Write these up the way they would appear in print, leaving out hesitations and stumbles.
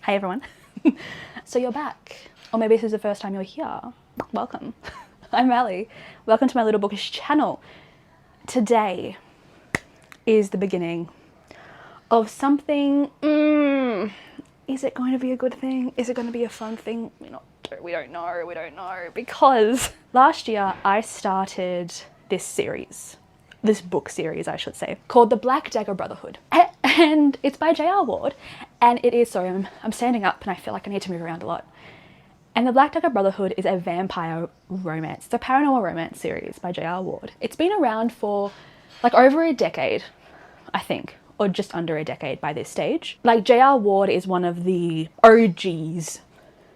Hi everyone. So you're back, or maybe this is the first time you're here. Welcome. I'm Allie. Welcome to my little bookish channel. Today is the beginning of something. Is it going to be a good thing? Is it going to be a fun thing? We don't know, because last year I started this book series I should say, called The Black Dagger Brotherhood, and it's by J.R. Ward, and it is, sorry, I'm standing up and I feel like I need to move around a lot. And The Black Dagger Brotherhood is a vampire romance. It's a paranormal romance series by J.R. Ward. It's been around for like over a decade, I think, or just under a decade by this stage. Like, J.R. Ward is one of the OGs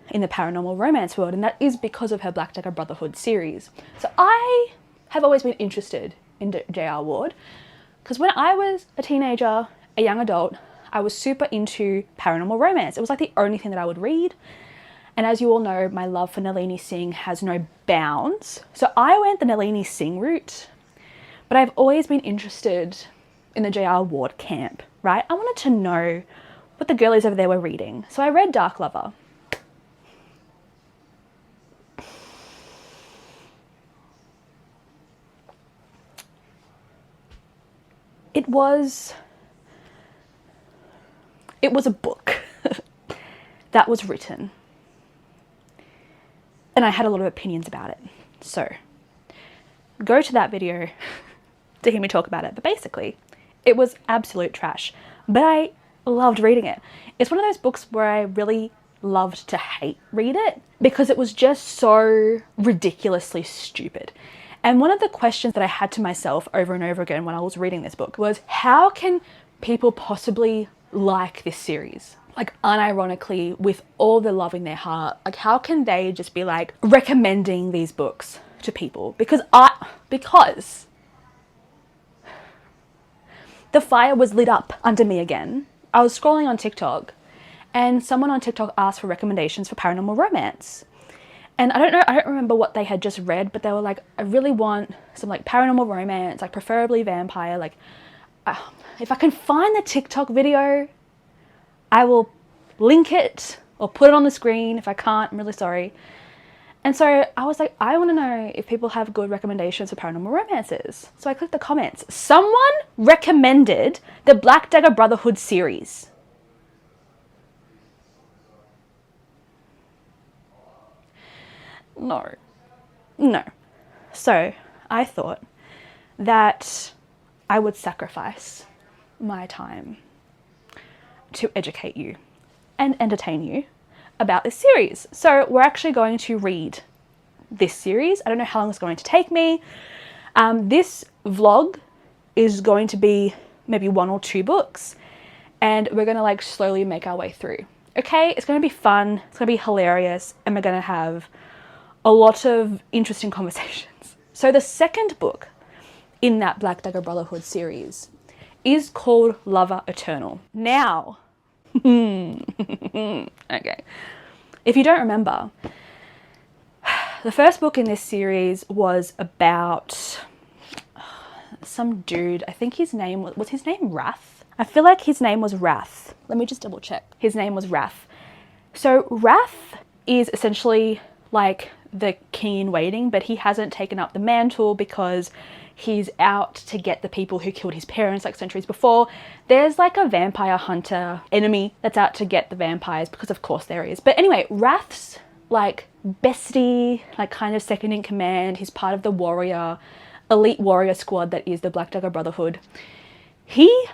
in the paranormal romance world, and that is because of her Black Dagger Brotherhood series. So I have always been interested in J.R. Ward because when I was a teenager, a young adult, I was super into paranormal romance. It was like the only thing that I would read. And as you all know, my love for Nalini Singh has no bounds. So I went the Nalini Singh route, but I've always been interested in the J.R. Ward camp, right? I wanted to know what the girlies over there were reading. So I read Dark Lover. It was a book that was written, and I had a lot of opinions about it. So go to that video to hear me talk about it. But basically, it was absolute trash, but I loved reading it. It's one of those books where I really loved to hate read it because it was just so ridiculously stupid. And one of the questions that I had to myself over and over again when I was reading this book was, how can people possibly like this series? Like, unironically, with all the love in their heart, like, how can they just be like recommending these books to people? Because the fire was lit up under me again. I was scrolling on TikTok and someone on TikTok asked for recommendations for paranormal romance. And I don't remember what they had just read, but they were like, I really want some like paranormal romance, like preferably vampire. Like, if I can find the TikTok video, I will link it or put it on the screen. If I can't, I'm really sorry. And so I was like, I want to know if people have good recommendations for paranormal romances. So I clicked the comments. Someone recommended the Black Dagger Brotherhood series. No. So I thought that I would sacrifice my time to educate you and entertain you about this series. So we're actually going to read this series. I don't know how long it's going to take me. This vlog is going to be maybe 1 or 2 books, and we're going to like slowly make our way through. Okay, it's going to be fun, it's going to be hilarious, and we're going to have a lot of interesting conversations. So the second book in that Black Dagger Brotherhood series is called Lover Eternal. Now, okay, if you don't remember, the first book in this series was about some dude. I think his name was his name Wrath? I feel like his name was Wrath. Let me just double check. His name was Wrath. So Wrath is essentially like the king in waiting, but he hasn't taken up the mantle because he's out to get the people who killed his parents like centuries before. There's like a vampire hunter enemy that's out to get the vampires, because of course there is. But anyway, Wrath's like bestie, like kind of second in command. He's part of the elite warrior squad that is the Black Dagger Brotherhood. He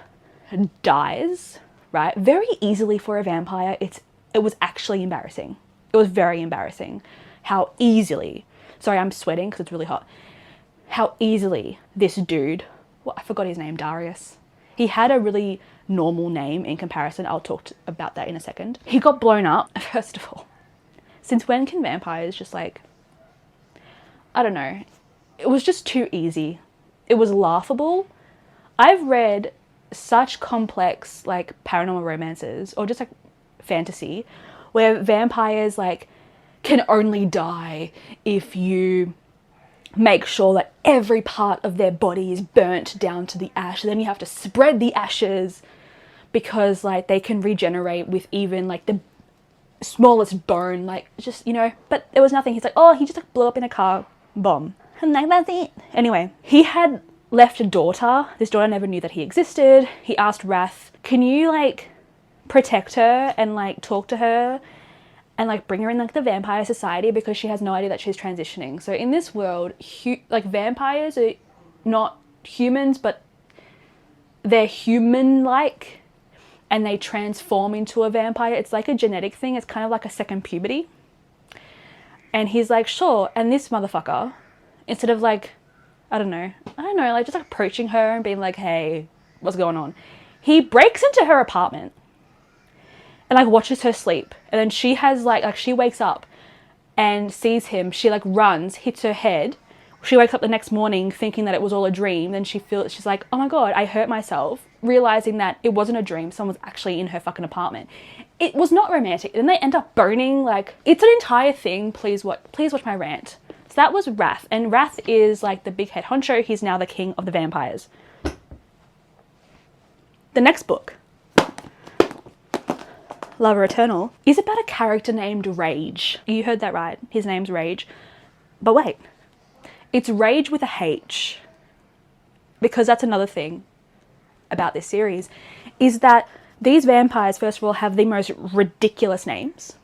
dies, right, very easily for a vampire. It was actually embarrassing. It was very embarrassing how easily, sorry, I'm sweating because it's really hot, how easily this dude, well, I forgot his name, Darius. He had a really normal name in comparison. I'll talk about that in a second. He got blown up. First of all, since when can vampires just like, I don't know. It was just too easy. It was laughable. I've read such complex like paranormal romances or just like fantasy where vampires like can only die if you make sure that every part of their body is burnt down to the ash. Then you have to spread the ashes because like they can regenerate with even like the smallest bone, like just, you know, but there was nothing. He's like, oh, he just like blew up in a car bomb. And like, that's it. Anyway, he had left a daughter. This daughter never knew that he existed. He asked Wrath, can you like protect her and like talk to her and like bring her in like the vampire society, because she has no idea that she's transitioning. So in this world, like vampires are not humans, but they're human-like, and they transform into a vampire. It's like a genetic thing. It's kind of like a second puberty. And he's like, sure. And this motherfucker, instead of like, I don't know, like just like approaching her and being like, hey, what's going on? He breaks into her apartment and like watches her sleep. And then she has like she wakes up and sees him. She like runs, hits her head. She wakes up the next morning thinking that it was all a dream. Then she's like, oh my God, I hurt myself, realizing that it wasn't a dream. Someone was actually in her fucking apartment. It was not romantic. Then they end up boning. Like, it's an entire thing. Please watch my rant. So that was Wrath. And Wrath is like the big head honcho. He's now the king of the vampires. The next book, Lover Eternal, is about a character named Rage. You heard that right. His name's Rage. But wait. It's Rage with a H, because that's another thing about this series, is that these vampires, first of all, have the most ridiculous names,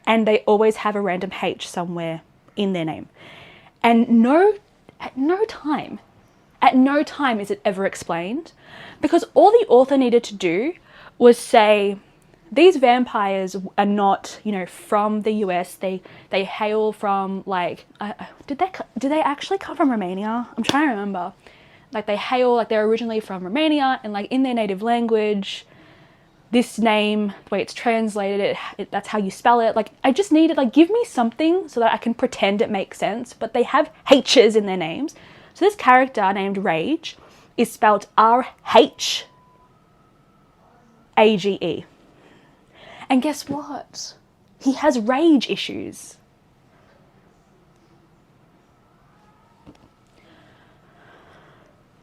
and they always have a random H somewhere in their name. And at no time is it ever explained, because all the author needed to do was say, these vampires are not, you know, from the US. They hail from like, did they actually come from Romania? I'm trying to remember. Like they hail, like they're originally from Romania, and like in their native language, this name, the way it's translated, that's how you spell it. Like I just needed, like, give me something so that I can pretend it makes sense. But they have H's in their names. So this character named Rage is spelled R-H-A-G-E. And guess what? He has rage issues.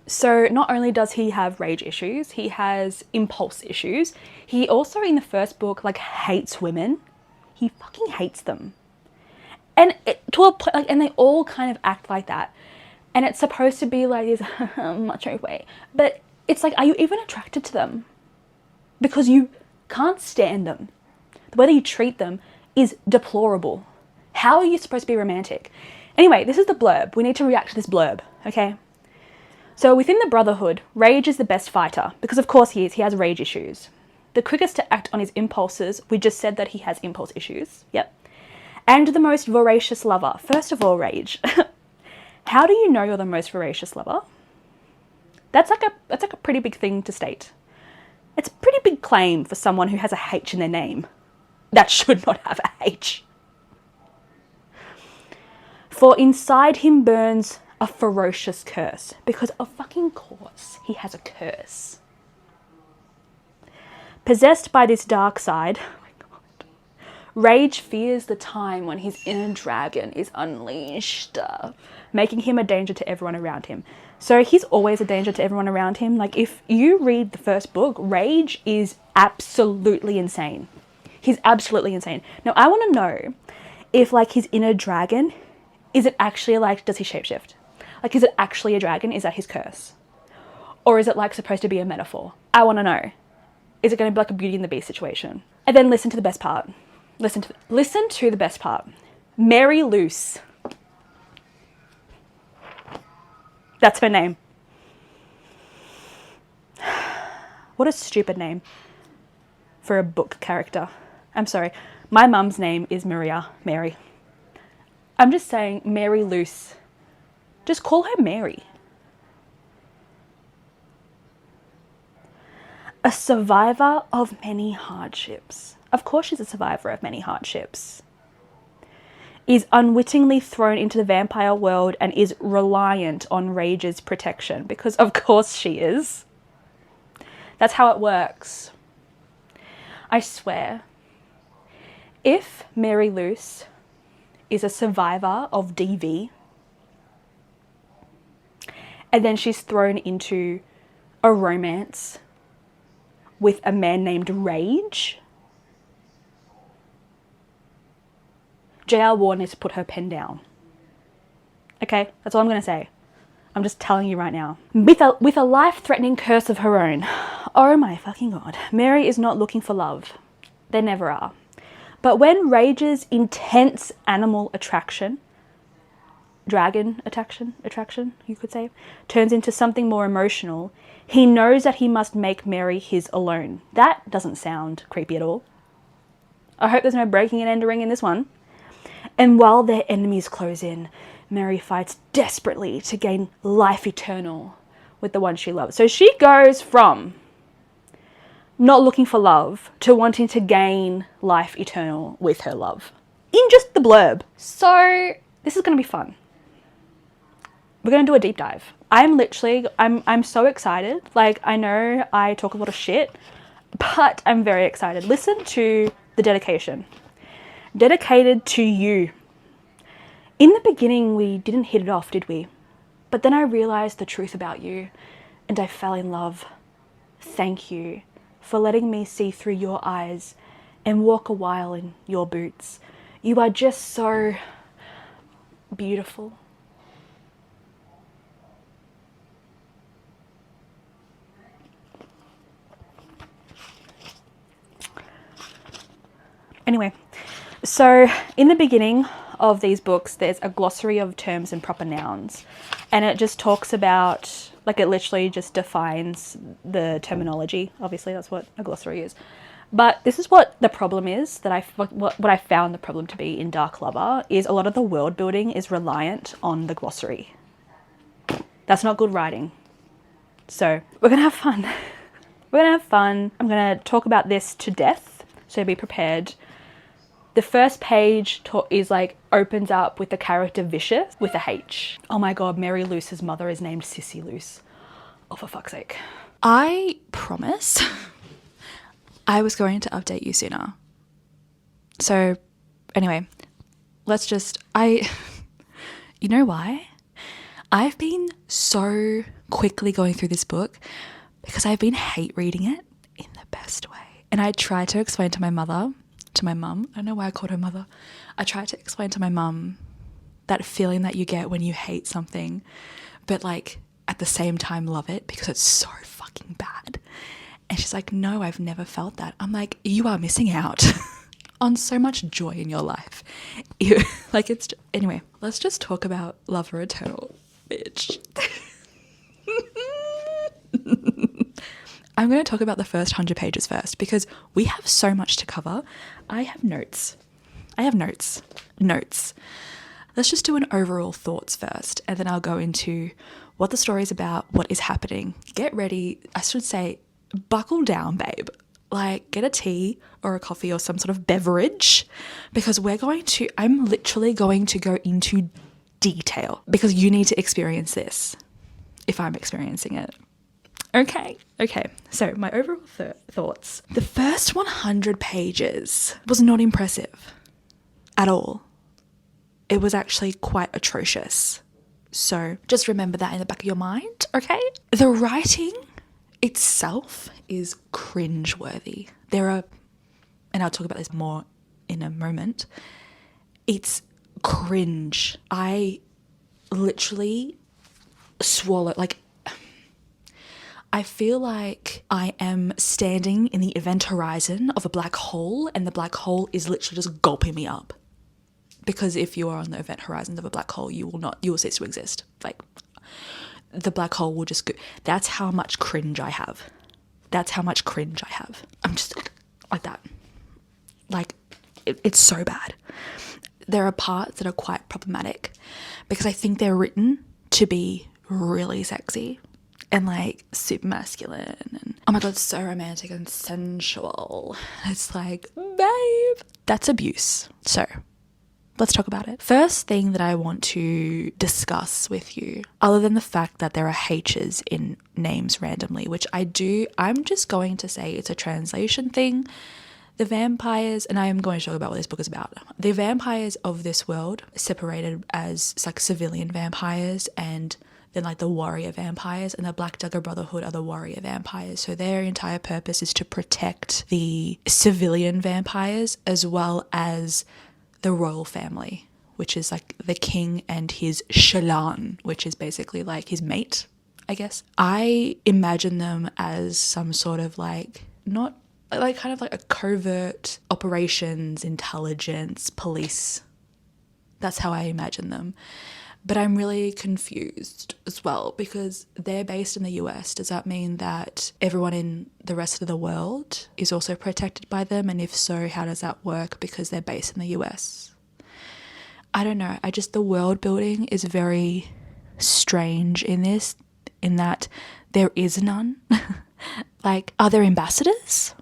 So not only does he have rage issues, he has impulse issues. He also, in the first book, like hates women. He fucking hates them. And to a point, like, and they all kind of act like that. And it's supposed to be like this macho way. But it's like, are you even attracted to them? Because you can't stand them. The way that you treat them is deplorable. How are you supposed to be romantic? Anyway, this is the blurb. We need to react to this blurb, okay? So within the Brotherhood, Rage is the best fighter, because of course he is. He has rage issues. The quickest to act on his impulses. We just said that he has impulse issues. Yep. And the most voracious lover. First of all, Rage. How do you know you're the most voracious lover? That's like a pretty big thing to state. It's a pretty big claim for someone who has a H in their name. That should not have a H. For inside him burns a ferocious curse. Because of fucking course, he has a curse. Possessed by this dark side, oh my God, Rage fears the time when his inner dragon is unleashed, making him a danger to everyone around him. So he's always a danger to everyone around him. Like, if you read the first book, Rage is absolutely insane. He's absolutely insane. Now, I want to know if, like, his inner dragon, is it actually, like, does he shapeshift? Like, is it actually a dragon? Is that his curse? Or is it, like, supposed to be a metaphor? I want to know. Is it going to be like a Beauty and the Beast situation? And then listen to the best part. Listen to the best part. Mary Luce. That's her name. What a stupid name for a book character. I'm sorry. My mum's name is Mary. I'm just saying, Mary Luce. Just call her Mary. A survivor of many hardships. Of course she's a survivor of many hardships. Is unwittingly thrown into the vampire world and is reliant on Rage's protection. Because of course she is. That's how it works. I swear, if Mary Luce is a survivor of DV, and then she's thrown into a romance with a man named Rage, J.R. Ward needs to put her pen down. Okay, that's all I'm going to say. I'm just telling you right now. With a life-threatening curse of her own. Oh my fucking God. Mary is not looking for love. There never are. But when Rage's intense animal attraction, dragon attraction, you could say, turns into something more emotional, he knows that he must make Mary his alone. That doesn't sound creepy at all. I hope there's no breaking and entering in this one. And while their enemies close in, Mary fights desperately to gain life eternal with the one she loves. So she goes from not looking for love to wanting to gain life eternal with her love. In just the blurb. So this is going to be fun. We're going to do a deep dive. I'm so excited. Like, I know I talk a lot of shit, but I'm very excited. Listen to the dedication. Dedicated to you. In the beginning, we didn't hit it off, did we? But then I realized the truth about you, and I fell in love. Thank you for letting me see through your eyes and walk a while in your boots. You are just so beautiful. Anyway, so in the beginning of these books, there's a glossary of terms and proper nouns, and it just talks about, like, it literally just defines the terminology. Obviously, that's what a glossary is. But this is what the problem is, what I found the problem to be in Dark Lover, is a lot of the world building is reliant on the glossary. That's not good writing. So we're gonna have fun. We're gonna have fun. I'm gonna talk about this to death, so be prepared. The first page is like, opens up with the character Vicious with a H. Oh my God, Mary Luce's mother is named Sissy Luce. Oh, for fuck's sake. I promise I was going to update you sooner. So anyway, you know why? I've been so quickly going through this book because I've been hate reading it in the best way. And I tried to explain to my mum, I don't know why I called her mother. I tried to explain to my mum that feeling that you get when you hate something, but like at the same time love it because it's so fucking bad. And she's like, no, I've never felt that. I'm like, you are missing out on so much joy in your life. Anyway, let's just talk about Lover Eternal, bitch. I'm going to talk about the first 100 pages first because we have so much to cover. I have notes. Notes. Let's just do an overall thoughts first, and then I'll go into what the story is about, what is happening. Get ready. I should say, buckle down, babe. Like, get a tea or a coffee or some sort of beverage because I'm literally going to go into detail because you need to experience this if I'm experiencing it. Okay. So my overall thoughts. The first 100 pages was not impressive at all. It was actually quite atrocious. So just remember that in the back of your mind, okay? The writing itself is cringeworthy. And I'll talk about this more in a moment. It's cringe. I literally swallowed, I feel like I am standing in the event horizon of a black hole and the black hole is literally just gulping me up. Because if you are on the event horizon of a black hole, you will cease to exist. Like, the black hole will just go. That's how much cringe I have. I'm just like that. Like, it's so bad. There are parts that are quite problematic because I think they're written to be really sexy and like super masculine and oh my God, so romantic and sensual. It's like, babe, that's abuse. So let's talk about it. First thing that I want to discuss with you, other than the fact that there are H's in names randomly, which I'm just going to say it's a translation thing. The vampires, and I am going to talk about what this book is about. The vampires of this world separated as like civilian vampires and then like the warrior vampires, and the Black Dagger Brotherhood are the warrior vampires. So their entire purpose is to protect the civilian vampires as well as the royal family, which is like the king and his shalan, which is basically like his mate, I guess. I imagine them as some sort of like, not like kind of like a covert operations, intelligence, police. That's how I imagine them. But I'm really confused as well because they're based in the US. Does that mean that everyone in the rest of the world is also protected by them? And if so, how does that work because they're based in the US? I don't know. The world building is very strange in this, in that there is none. Like, are there ambassadors?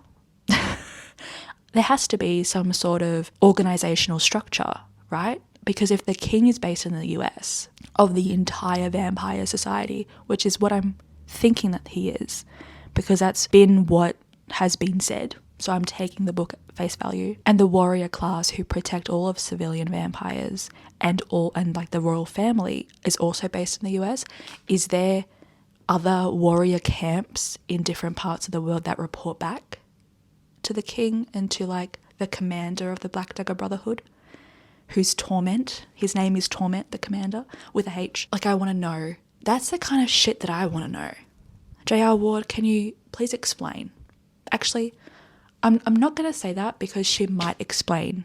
There has to be some sort of organizational structure, right? Because if the king is based in the US of the entire vampire society, which is what I'm thinking that he is, because that's been what has been said. So I'm taking the book at face value. And the warrior class who protect all of civilian vampires and like the royal family is also based in the US. Is there other warrior camps in different parts of the world that report back to the king and to like the commander of the Black Dagger Brotherhood? Who's Torment. His name is Torment, the commander, with a H. Like, I want to know. That's the kind of shit that I want to know. J.R. Ward, can you please explain? Actually, I'm not going to say that because she might explain.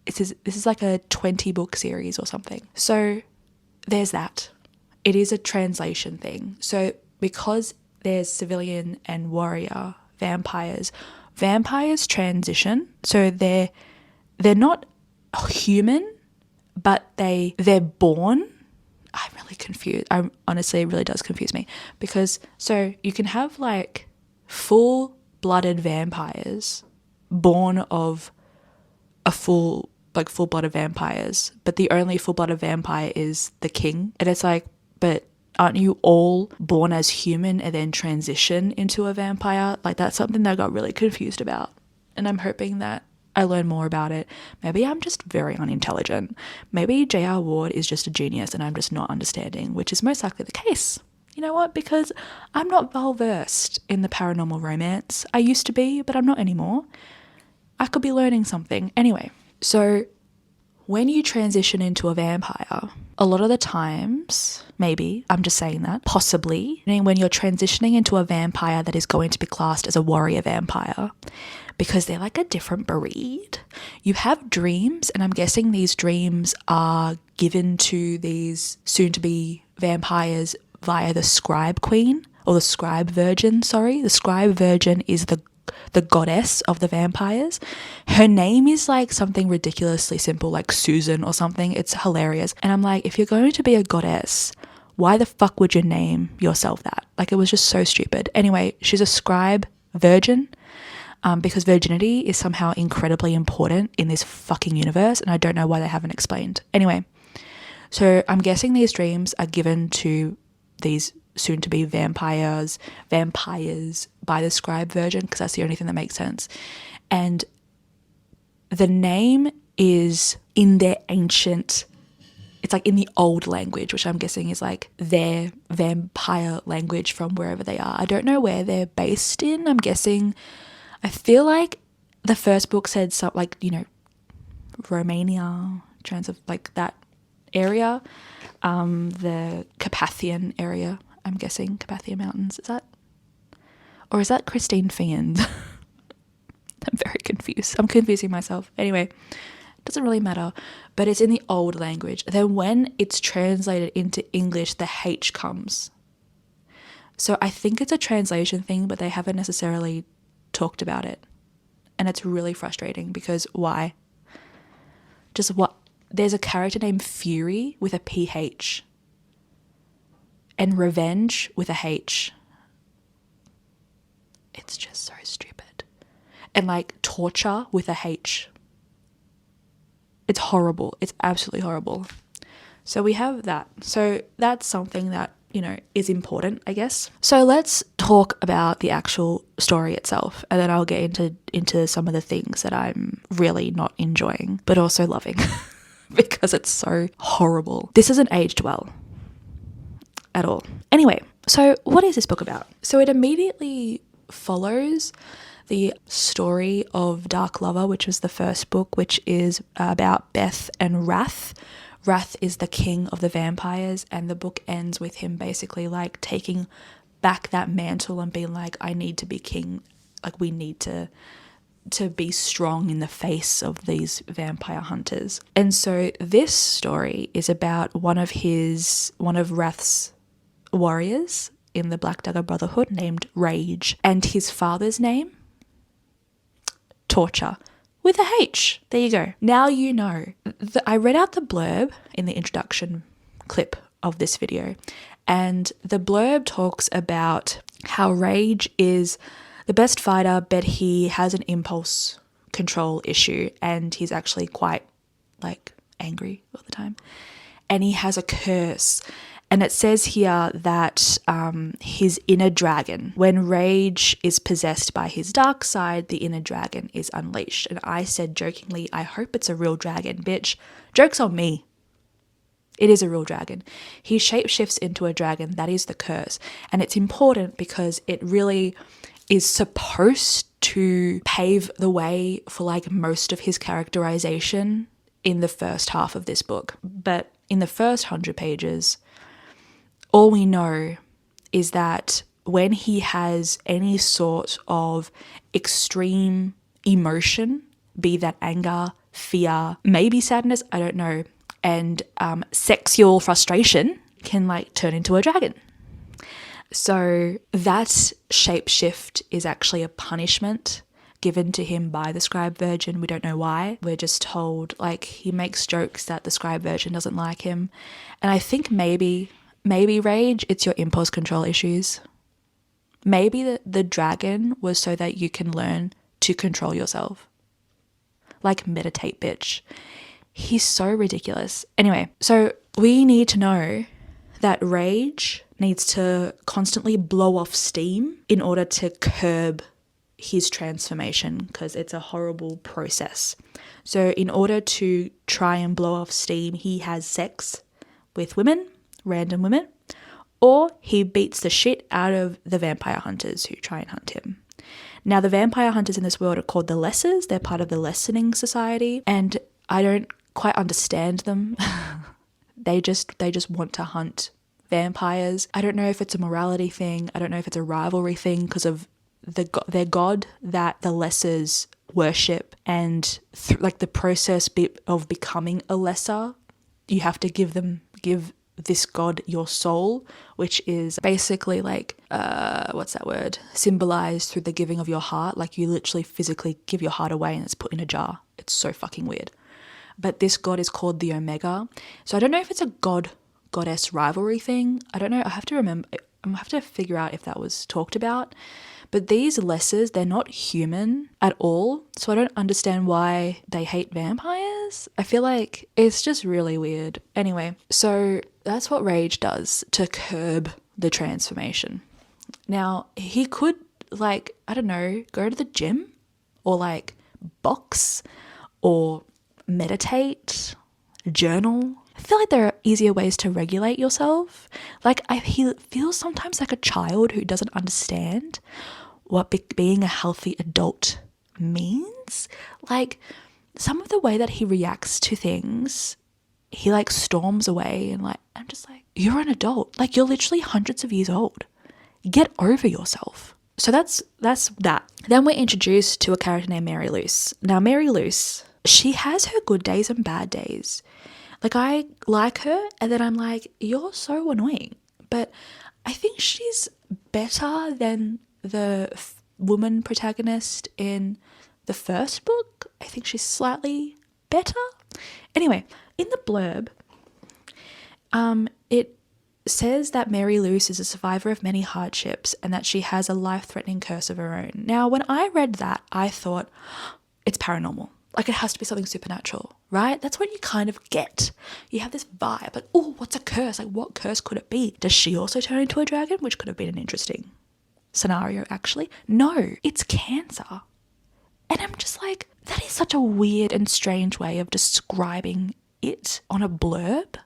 This is like a 20-book series or something. So there's that. It is a translation thing. So because there's civilian and warrior vampires transition. So they're not human, but they're born. I'm really confused. Honestly, it really does confuse me because so you can have like full-blooded vampires born of a full-blooded vampires, but the only full-blooded vampire is the king. And it's like, but aren't you all born as human and then transition into a vampire? Like, that's something that I got really confused about. And I'm hoping that I learn more about it. Maybe I'm just very unintelligent. Maybe J.R. Ward is just a genius and I'm just not understanding, which is most likely the case. You know what? Because I'm not well versed in the paranormal romance. I used to be, but I'm not anymore. I could be learning something. Anyway, so when you transition into a vampire, a lot of the times, maybe, I'm just saying that, possibly, when you're transitioning into a vampire that is going to be classed as a warrior vampire, because they're like a different breed, you have dreams, and I'm guessing these dreams are given to these soon-to-be vampires via the scribe queen, or the scribe virgin, sorry. The scribe virgin is the goddess of the vampires. Her name is like something ridiculously simple, like Susan or something. It's hilarious. And I'm like, if you're going to be a goddess, why the fuck would you name yourself that? Like, it was just so stupid. Anyway, she's a scribe virgin, because virginity is somehow incredibly important in this fucking universe, and I don't know why they haven't explained. Anyway, so I'm guessing these dreams are given to these soon-to-be vampires by the scribe virgin, because that's the only thing that makes sense. And the name is in their ancient, it's like in the old language, which I'm guessing is like their vampire language from wherever they are. I don't know where they're based in. I'm guessing, I feel like the first book said something like, you know, Romania, like that area, the Carpathian area. I'm guessing Carpathian Mountains. Is that Christine Fiennes? I'm very confused. I'm confusing myself. Anyway, it doesn't really matter, but it's in the old language. Then when it's translated into English, the H comes. So I think it's a translation thing, but they haven't necessarily talked about it. And it's really frustrating because why? Just what? There's a character named Fury with a PH. And Revenge with a H. It's just so stupid. And like Torture with a H. It's horrible. It's absolutely horrible. So we have that. So that's something that, you know, is important, I guess. So let's talk about the actual story itself, and then I'll get into some of the things that I'm really not enjoying, but also loving because it's so horrible. This isn't aged well at all. Anyway, so what is this book about? So it immediately follows the story of Dark Lover, which was the first book, which is about Beth and Wrath. Wrath is the king of the vampires, and the book ends with him basically like taking back that mantle and being like, I need to be king. Like, we need to be strong in the face of these vampire hunters. And so this story is about one of Wrath's warriors in the Black Dagger Brotherhood named Rage, and his father's name, Torture, with a H. There you go. Now you know. I read out the blurb in the introduction clip of this video, and the blurb talks about how Rage is the best fighter, but he has an impulse control issue, and he's actually quite like angry all the time. And he has a curse. And it says here that his inner dragon, when Rage is possessed by his dark side, the inner dragon is unleashed. And I said jokingly, I hope it's a real dragon, bitch. Joke's on me. It is a real dragon. He shapeshifts into a dragon. That is the curse. And it's important because it really is supposed to pave the way for like most of his characterization in the first half of this book. But in the first 100 pages, all we know is that when he has any sort of extreme emotion, be that anger, fear, maybe sadness, I don't know, and sexual frustration, can like turn into a dragon. So that shapeshift is actually a punishment given to him by the scribe virgin. We don't know why. We're just told, like, he makes jokes that the scribe virgin doesn't like him. And I think maybe Rage, it's your impulse control issues. Maybe the dragon was so that you can learn to control yourself. Like, meditate, bitch. He's so ridiculous. Anyway, so we need to know that Rage needs to constantly blow off steam in order to curb his transformation, because it's a horrible process. So in order to try and blow off steam, he has sex with women, random women, or he beats the shit out of the vampire hunters who try and hunt him. Now, the vampire hunters in this world are called the Lessers. They're part of the Lessening Society, and I don't quite understand them. They just want to hunt vampires. I don't know if it's a morality thing. I don't know if it's a rivalry thing because of their god that the Lessers worship, and like the process of becoming a lesser, you have to give this god your soul, which is basically like what's that word, symbolized through the giving of your heart. Like, you literally physically give your heart away and it's put in a jar. It's so fucking weird. But this god is called the Omega. So I don't know if it's a goddess rivalry thing. I don't know. I have to figure out if that was talked about. But these Lessers, they're not human at all. So I don't understand why they hate vampires. I feel like it's just really weird. Anyway, so that's what Rage does to curb the transformation. Now, he could, like, I don't know, go to the gym or like box or meditate, journal. I feel like there are easier ways to regulate yourself. Like, he feels sometimes like a child who doesn't understand what being a healthy adult means. Like, some of the way that he reacts to things, he like storms away, and like, I'm just like, you're an adult. Like, you're literally hundreds of years old. Get over yourself. So that's that. Then we're introduced to a character named Mary Luce. Now, Mary Luce, she has her good days and bad days. Like, I like her, and then I'm like, you're so annoying. But I think she's better than the woman protagonist in the first book. I think she's slightly better. Anyway, in the blurb, it says that Mary Luce is a survivor of many hardships and that she has a life-threatening curse of her own. Now, when I read that, I thought, it's paranormal. Like, it has to be something supernatural, right? That's what you kind of get. You have this vibe, like, oh, what's a curse? Like, what curse could it be? Does she also turn into a dragon? Which could have been an interesting scenario, actually. No, it's cancer. And I'm just like, that is such a weird and strange way of describing it on a blurb,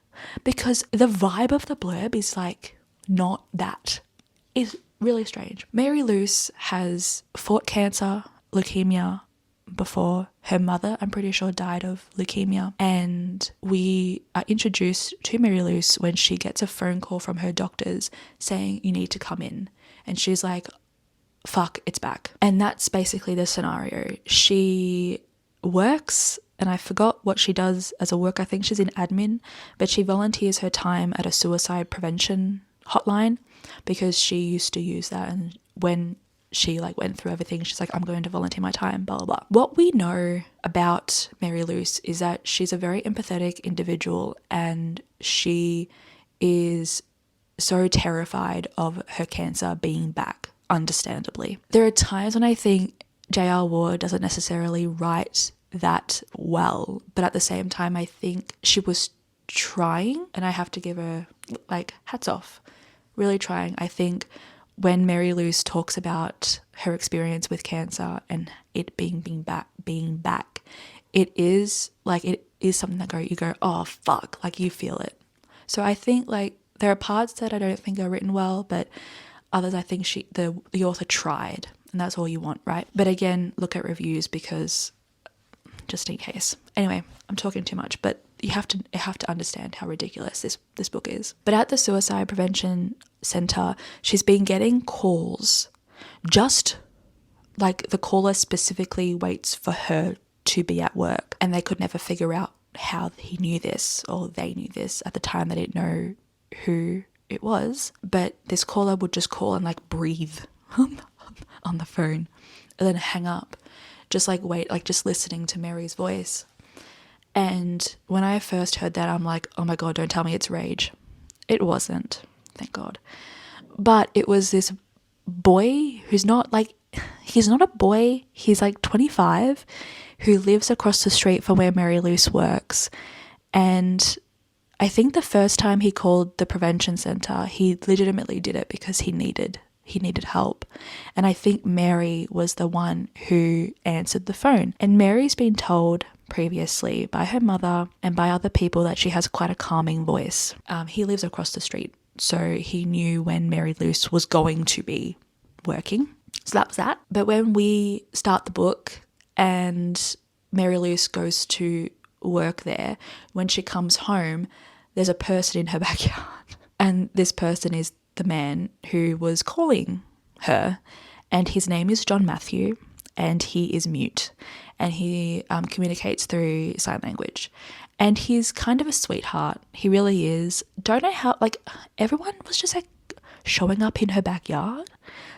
because the vibe of the blurb is like not that. Is really strange. Mary Luce has fought cancer, leukemia, before. Her mother, I'm pretty sure, died of leukemia. And we are introduced to Mary Luce when she gets a phone call from her doctors saying, you need to come in. And she's like, fuck, it's back. And that's basically the scenario. She works, and I forgot what she does as a work. I think she's in admin, but she volunteers her time at a suicide prevention hotline because she used to use that. And when she like went through everything, she's like, I'm going to volunteer my time, blah, blah, blah. What we know about Mary Luce is that she's a very empathetic individual, and she is so terrified of her cancer being back, understandably. There are times when I think J.R. Ward doesn't necessarily write that well, but at the same time, I think she was trying, and I have to give her like hats off, really trying. I think when Mary Luce talks about her experience with cancer and it being back, it is something that you go, oh fuck, like you feel it. So I think like there are parts that I don't think are written well, but others I think the author tried, and that's all you want, right? But again, look at reviews because just in case. Anyway, I'm talking too much, but you have to understand how ridiculous this book is. But at the suicide prevention center, she's been getting calls, just like the caller specifically waits for her to be at work, and they could never figure out how he knew this or they knew this. At the time, they didn't know who it was, but this caller would just call and like breathe on the phone and then hang up, just like wait, like just listening to Mary's voice. And when I first heard that, I'm like, oh my God, don't tell me it's rage. It wasn't, thank God. But it was this boy who's not like, he's not a boy, he's like 25, who lives across the street from where Mary Luce works. And I think the first time he called the prevention center, he legitimately did it because he needed help. And I think Mary was the one who answered the phone. And Mary's been told previously by her mother and by other people that she has quite a calming voice. He lives across the street, so he knew when Mary Luce was going to be working. So that was that. But when we start the book and Mary Luce goes to work there, when she comes home, there's a person in her backyard. And this person is the man who was calling her, and his name is John Matthew, and he is mute, and he communicates through sign language, and he's kind of a sweetheart. He really is. Don't know how, like, everyone was just like showing up in her backyard,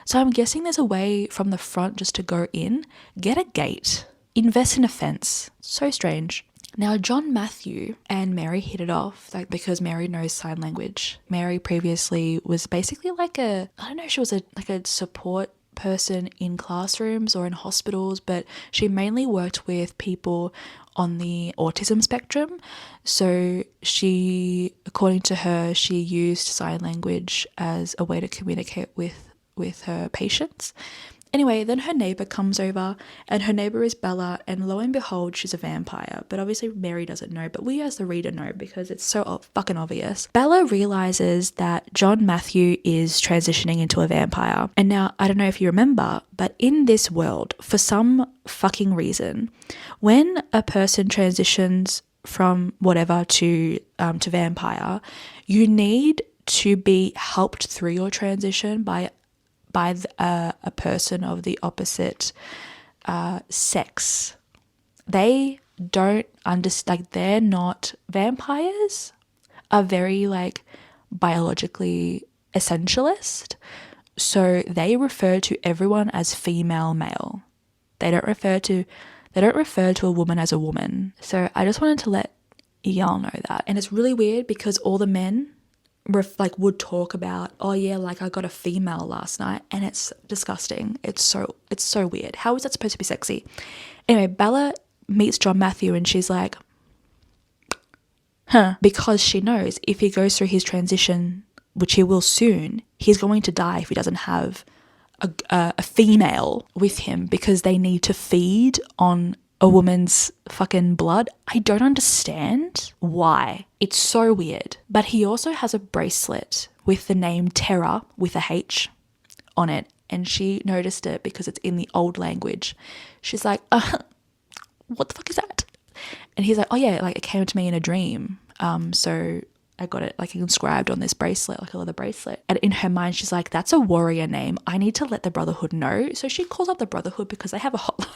so I'm guessing there's a way from the front just to go in, get a gate, invest in a fence. So strange. Now, John Matthew and Mary hit it off, like, because Mary knows sign language. Mary previously was basically like I don't know if she was a support person in classrooms or in hospitals, but she mainly worked with people on the autism spectrum. So she, according to her, she used sign language as a way to communicate with her patients. Anyway, then her neighbour comes over, and her neighbour is Bella, and lo and behold, she's a vampire. But obviously Mary doesn't know, but we as the reader know because it's so fucking obvious. Bella realises that John Matthew is transitioning into a vampire. And now, I don't know if you remember, but in this world, for some fucking reason, when a person transitions from whatever to vampire, you need to be helped through your transition by a person of the opposite sex. They don't understand, like, they're not, vampires are very like biologically essentialist, so they refer to everyone as female male. They don't refer to a woman as a woman. So I just wanted to let y'all know that. And it's really weird because all the men would talk about, oh yeah, like I got a female last night, and it's disgusting. It's so weird. How is that supposed to be sexy? Anyway, Bella meets John Matthew and she's like, because she knows if he goes through his transition, which he will soon, he's going to die if he doesn't have a female with him, because they need to feed on a woman's fucking blood. I don't understand why. It's so weird. But he also has a bracelet with the name Terra with a H on it, and she noticed it because it's in the old language. She's like, what the fuck is that? And he's like, oh yeah, like it came to me in a dream. So I got it like inscribed on this bracelet, like a leather bracelet. And in her mind, she's like, that's a warrior name. I need to let the brotherhood know. So she calls up the brotherhood because they have a hotline.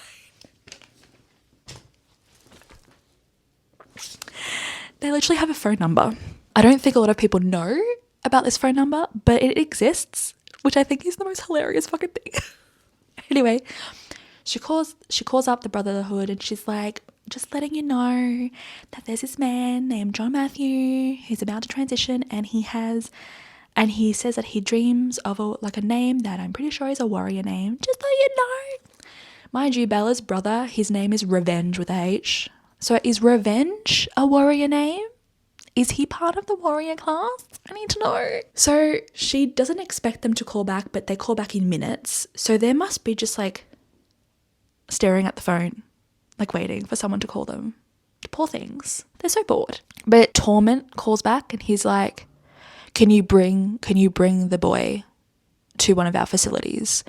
They literally have a phone number. I don't think a lot of people know about this phone number, but it exists, which I think is the most hilarious fucking thing. Anyway, she calls up the brotherhood and she's like, just letting you know that there's this man named John Matthew who's about to transition, and he says that he dreams of a name that I'm pretty sure is a warrior name. Just so you know. Mind you, Bella's brother, his name is Revenge with a H. So is Revenge a warrior name? Is he part of the warrior class? I need to know. So she doesn't expect them to call back, but they call back in minutes. So they must be just like staring at the phone, like waiting for someone to call them. Poor things. They're so bored. But Torment calls back and he's like, can you bring the boy to one of our facilities?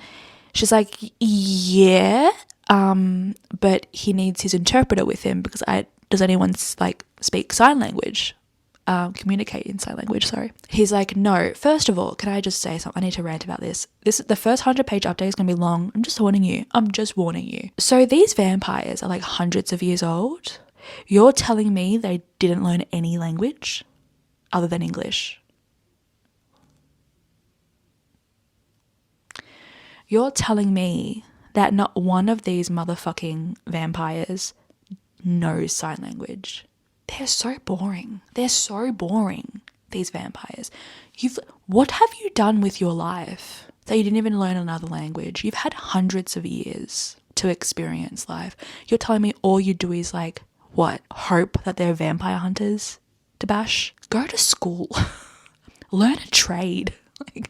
She's like, yeah, but he needs his interpreter with him because does anyone like speak sign language? Communicate in sign language, sorry. He's like, no, first of all, can I just say something? I need to rant about this. The first 100-page update is going to be long. I'm just warning you. So these vampires are like hundreds of years old. You're telling me they didn't learn any language other than English? You're telling me that not one of these motherfucking vampires knows sign language? They're so boring. These vampires. What have you done with your life that you didn't even learn another language? You've had hundreds of years to experience life. You're telling me all you do is like, what? Hope that they're vampire hunters? Dabash? Go to school. Learn a trade. Like,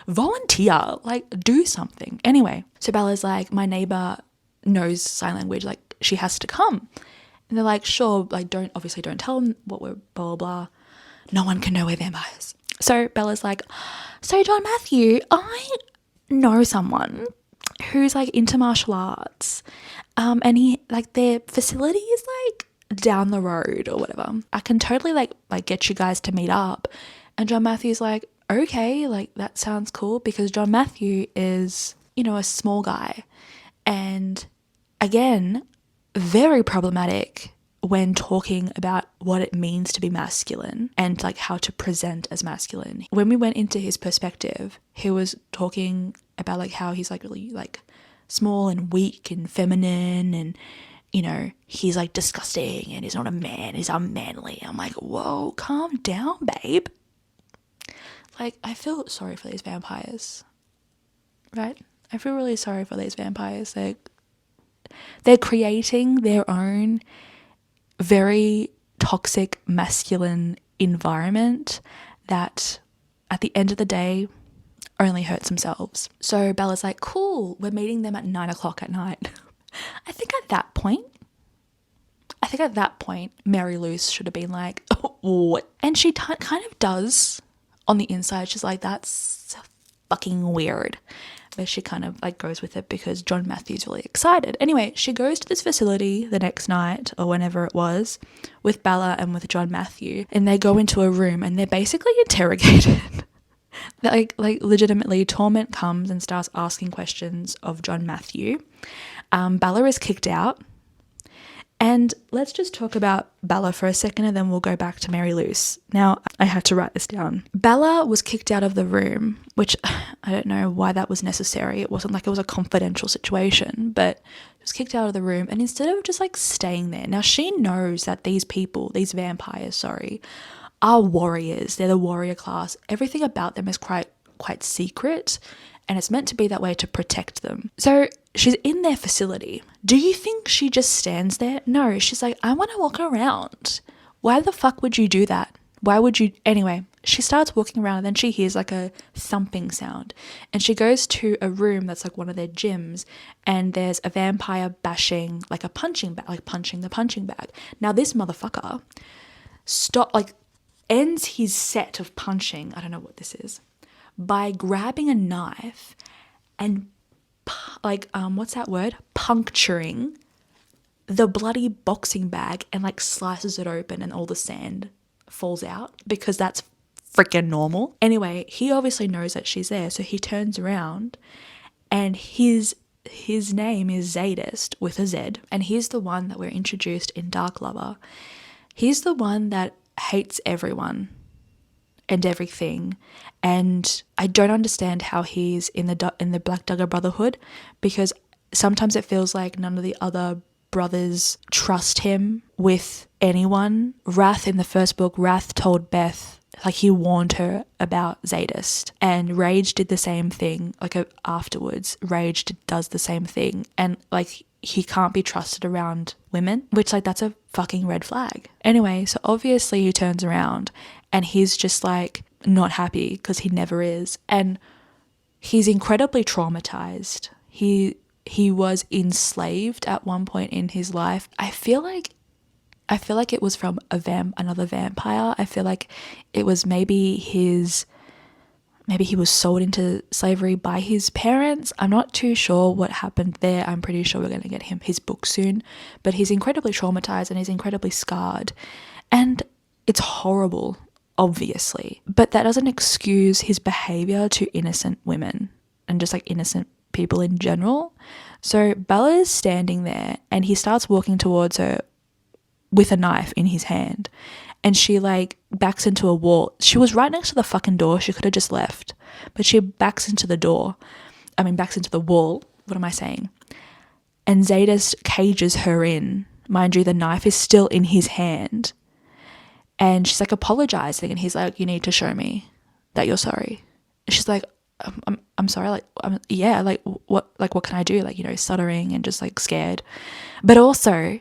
volunteer. Like, do something. Anyway, so Bella's like, my neighbor knows sign language. Like, she has to come. And they're like, sure, like don't tell them what we're blah, blah, blah. No one can know we're vampires. So Bella's like, so John Matthew, I know someone who's like into martial arts. And he, like their facility is like down the road or whatever. I can totally like get you guys to meet up. And John Matthew's like, okay, like that sounds cool, because John Matthew is, a small guy. And again, very problematic when talking about what it means to be masculine and like how to present as masculine. When we went into his perspective, he was talking about like how he's like really like small and weak and feminine, and he's like disgusting and he's not a man, he's unmanly. I'm like, whoa, calm down, babe. Like, I feel sorry for these vampires, right? I feel really sorry for these vampires. They're creating their own very toxic masculine environment that at the end of the day only hurts themselves. So Bella's like, cool, we're meeting them at 9:00 at night. I think at that point, Mary Luce should have been like, oh, what? And she kind of does on the inside. She's like, that's fucking weird. But she kind of like goes with it because John Matthew's really excited. Anyway, she goes to this facility the next night or whenever it was with Bella and with John Matthew, and they go into a room and they're basically interrogated. like legitimately, Torment comes and starts asking questions of John Matthew. Bella is kicked out. And let's just talk about Bella for a second and then we'll go back to Mary Luce. Now, I had to write this down. Bella was kicked out of the room, which I don't know why that was necessary. It wasn't like it was a confidential situation, but she was kicked out of the room. And instead of just like staying there, now she knows that these vampires, are warriors. They're the warrior class. Everything about them is quite secret. And it's meant to be that way to protect them. So she's in their facility. Do you think she just stands there? No, she's like, I want to walk around. Why the fuck would you do that? Why would you? Anyway, she starts walking around and then she hears like a thumping sound. And she goes to a room that's like one of their gyms, and there's a vampire bashing like a punching bag, like punching the punching bag. Now this motherfucker ends his set of punching. I don't know what this is. by grabbing a knife and what's that word? Puncturing the bloody boxing bag and like slices it open and all the sand falls out because that's freaking normal. Anyway, he obviously knows that she's there, so he turns around and his name is Zadist with a Z, and he's the one that we're introduced in Dark Lover. He's the one that hates everyone and everything, and I don't understand how he's in the Black Dagger Brotherhood, because sometimes it feels like none of the other brothers trust him with anyone. Wrath, in the first book, Wrath told Beth, like, he warned her about Zadist, and Rage did the same thing. Like, afterwards, Rage does the same thing, and like, he can't be trusted around women, which, like, that's a fucking red flag. Anyway, so obviously he turns around and he's just like not happy, because he never is, and he's incredibly traumatized. He was enslaved at one point in his life. I feel like it was from another vampire. I feel like it was maybe he was sold into slavery by his parents. I'm not too sure what happened there. I'm pretty sure we're going to get his book soon. But he's incredibly traumatized and he's incredibly scarred. And it's horrible, obviously. But that doesn't excuse his behavior to innocent women and just like innocent people in general. So Bella is standing there and he starts walking towards her with a knife in his hand, and she like backs into a wall. She was right next to the fucking door. She could have just left, but she backs into the wall. What am I saying? And Zadist cages her in. Mind you, the knife is still in his hand, and she's like apologizing, and he's like, you need to show me that you're sorry. And she's like, I'm sorry, like, yeah, like what can I do? Like, you know, stuttering and just like scared. But also,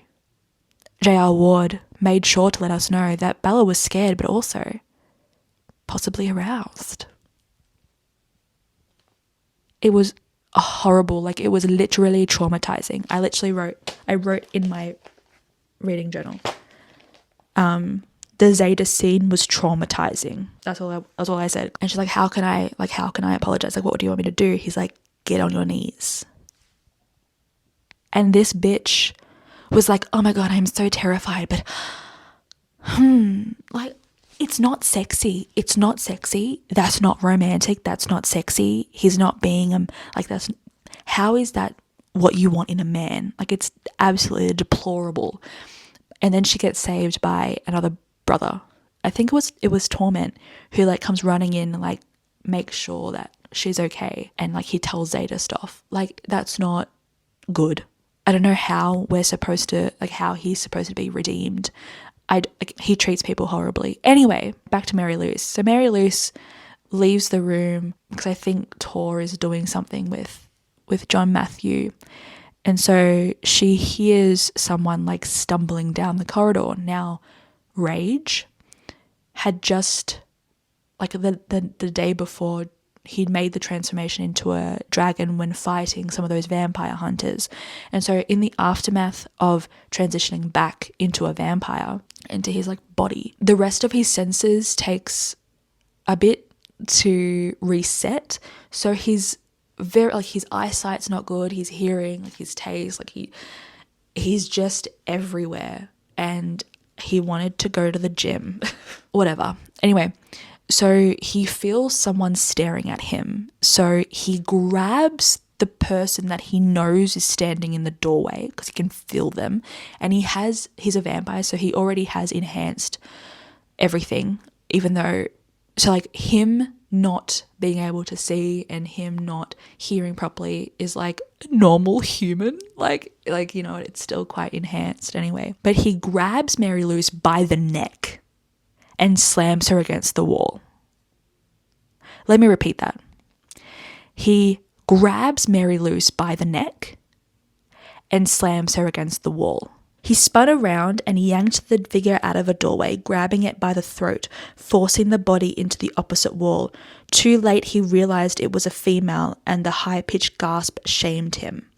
J.R. Ward made sure to let us know that Bella was scared, but also possibly aroused. It was horrible. Like, it was literally traumatizing. I wrote in my reading journal, the Zeta scene was traumatizing. That's all I said. And she's like, how can I apologize? Like, what do you want me to do? He's like, get on your knees. And this bitch was like, oh my God, I'm so terrified, but like, it's not sexy. It's not sexy. That's not romantic. That's not sexy. He's not being how is that what you want in a man? Like, it's absolutely deplorable. And then she gets saved by another brother. I think it was Torment, who like comes running in and like makes sure that she's okay, and like he tells Zeta stuff. Like, that's not good. I don't know how he's supposed to be redeemed. He treats people horribly. Anyway, back to Mary Luce. So Mary Luce leaves the room because I think Tor is doing something with John Matthew. And so she hears someone like stumbling down the corridor. Now, Rage had just, like, the day before, he'd made the transformation into a dragon when fighting some of those vampire hunters. And so in the aftermath of transitioning back into a vampire, into his like body, the rest of his senses takes a bit to reset. So he's very, like, his eyesight's not good, his hearing, like his taste, like he's just everywhere, and he wanted to go to the gym. Whatever. Anyway, so he feels someone staring at him. So he grabs the person that he knows is standing in the doorway, because he can feel them. And he's a vampire, so he already has enhanced everything, even though, so like him not being able to see and him not hearing properly is like normal human, like, you know, it's still quite enhanced anyway. But he grabs Mary Luce by the neck and slams her against the wall. Let me repeat that. He grabs Mary Luce by the neck and slams her against the wall. He spun around and yanked the figure out of a doorway, grabbing it by the throat, forcing the body into the opposite wall. Too late, he realized it was a female, and the high-pitched gasp shamed him.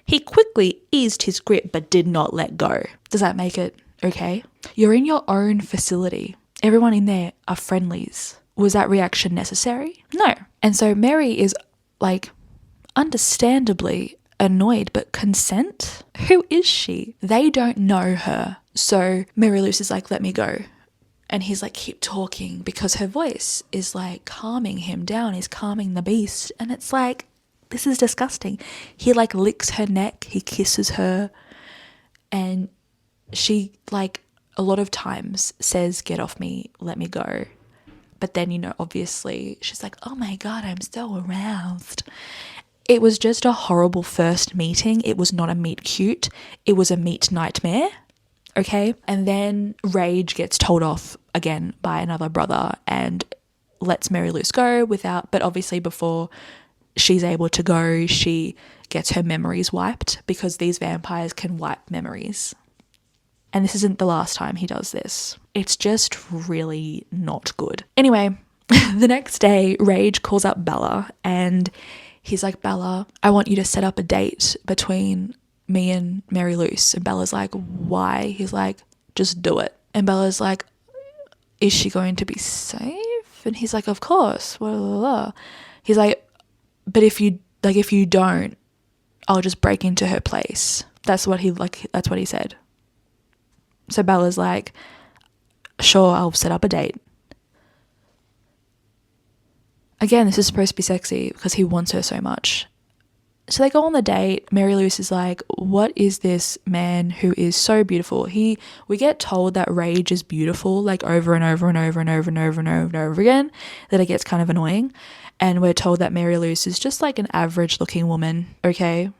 He quickly eased his grip but did not let go. Does that make it okay? You're in your own facility. Everyone in there are friendlies. Was that reaction necessary? No. And so Mary is like understandably annoyed, but consent? Who is she? They don't know her. So Mary Luce is like, let me go. And he's like, keep talking, because her voice is like calming him down, is calming the beast. And it's like, this is disgusting. He like licks her neck, he kisses her, and she like a lot of times says, get off me, let me go. But then, you know, obviously she's like, oh my God, I'm so aroused. It was just a horrible first meeting. It was not a meet cute. It was a meet nightmare. Okay. And then Rage gets told off again by another brother and lets Mary Luce go but obviously before she's able to go, she gets her memories wiped, because these vampires can wipe memories. And this isn't the last time he does this. It's just really not good. Anyway, the next day, Rage calls up Bella and he's like, Bella, I want you to set up a date between me and Mary Luce. And Bella's like, why? He's like, just do it. And Bella's like, is she going to be safe? And he's like, of course. Blah, blah, blah. He's like, but if you don't, I'll just break into her place. That's what he said. So Bella's like, sure, I'll set up a date. Again, this is supposed to be sexy because he wants her so much. So they go on the date. Mary Luce is like, what is this man who is so beautiful? We get told that Rage is beautiful, like over and over and over and over and over and over and over again, that it gets kind of annoying. And we're told that Mary Luce is just like an average looking woman, okay?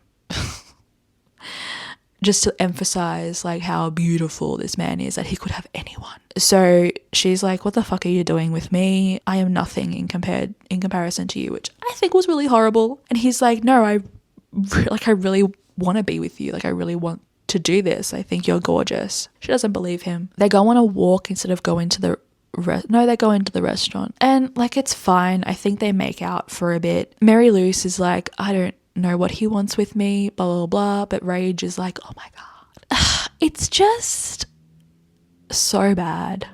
Just to emphasize like how beautiful this man is, that he could have anyone. So she's like, what the fuck are you doing with me? I am nothing in comparison to you, which I think was really horrible. And he's like, no, I really want to be with you. Like, I really want to do this. I think you're gorgeous. She doesn't believe him. They go on a walk instead of going to the they go into the restaurant, and like, it's fine. I think they make out for a bit. Mary Luce is like, I don't know what he wants with me, blah, blah, blah. But Rage is like, oh my God. It's just so bad.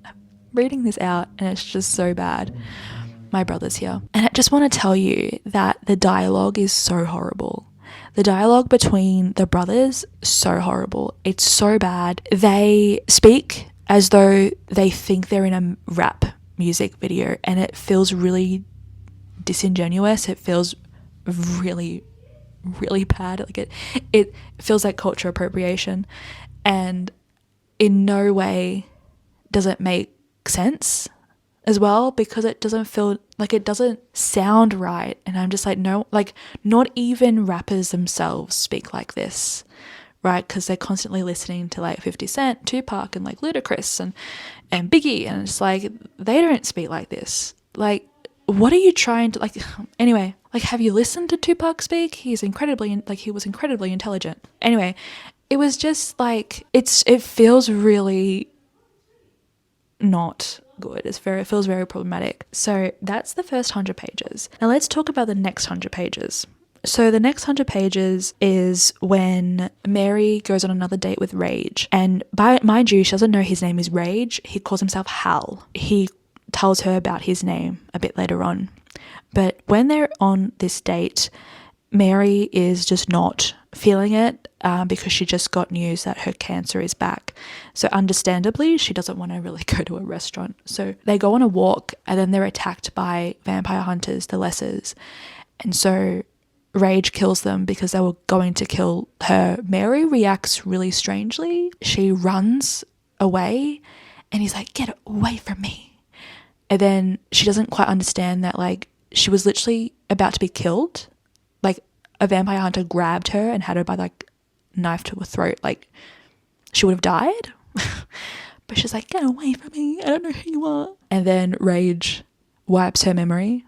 I'm reading this out and it's just so bad. My brother's here. And I just want to tell you that the dialogue is so horrible. The dialogue between the brothers, so horrible. It's so bad. They speak as though they think they're in a rap music video, and it feels really disingenuous. It feels really, really bad. Like it feels like culture appropriation, and in no way does it make sense as well, because it doesn't feel like, it doesn't sound right. And I'm just like, no, like, not even rappers themselves speak like this, right? Because they're constantly listening to like 50 Cent, Tupac, and like Ludacris and Biggie, and it's like, they don't speak like this. Like, what are you trying to, like, anyway, like, have you listened to Tupac speak? He was incredibly intelligent. Anyway, it was just like, it feels really not good. It feels very problematic. So that's the first 100 pages. Now let's talk about the next 100 pages. So the next 100 pages is when Mary goes on another date with Rage. And mind you, she doesn't know his name is Rage. He calls himself Hal. He tells her about his name a bit later on. But when they're on this date, Mary is just not feeling it because she just got news that her cancer is back. So understandably, she doesn't want to really go to a restaurant. So they go on a walk, and then they're attacked by vampire hunters, the Lessers. And so Rage kills them because they were going to kill her. Mary reacts really strangely. She runs away, and he's like, get away from me. And then she doesn't quite understand that, like, she was literally about to be killed. Like, a vampire hunter grabbed her and had her by, like, knife to her throat. Like, she would have died. But she's like, get away from me. I don't know who you are. And then Rage wipes her memory.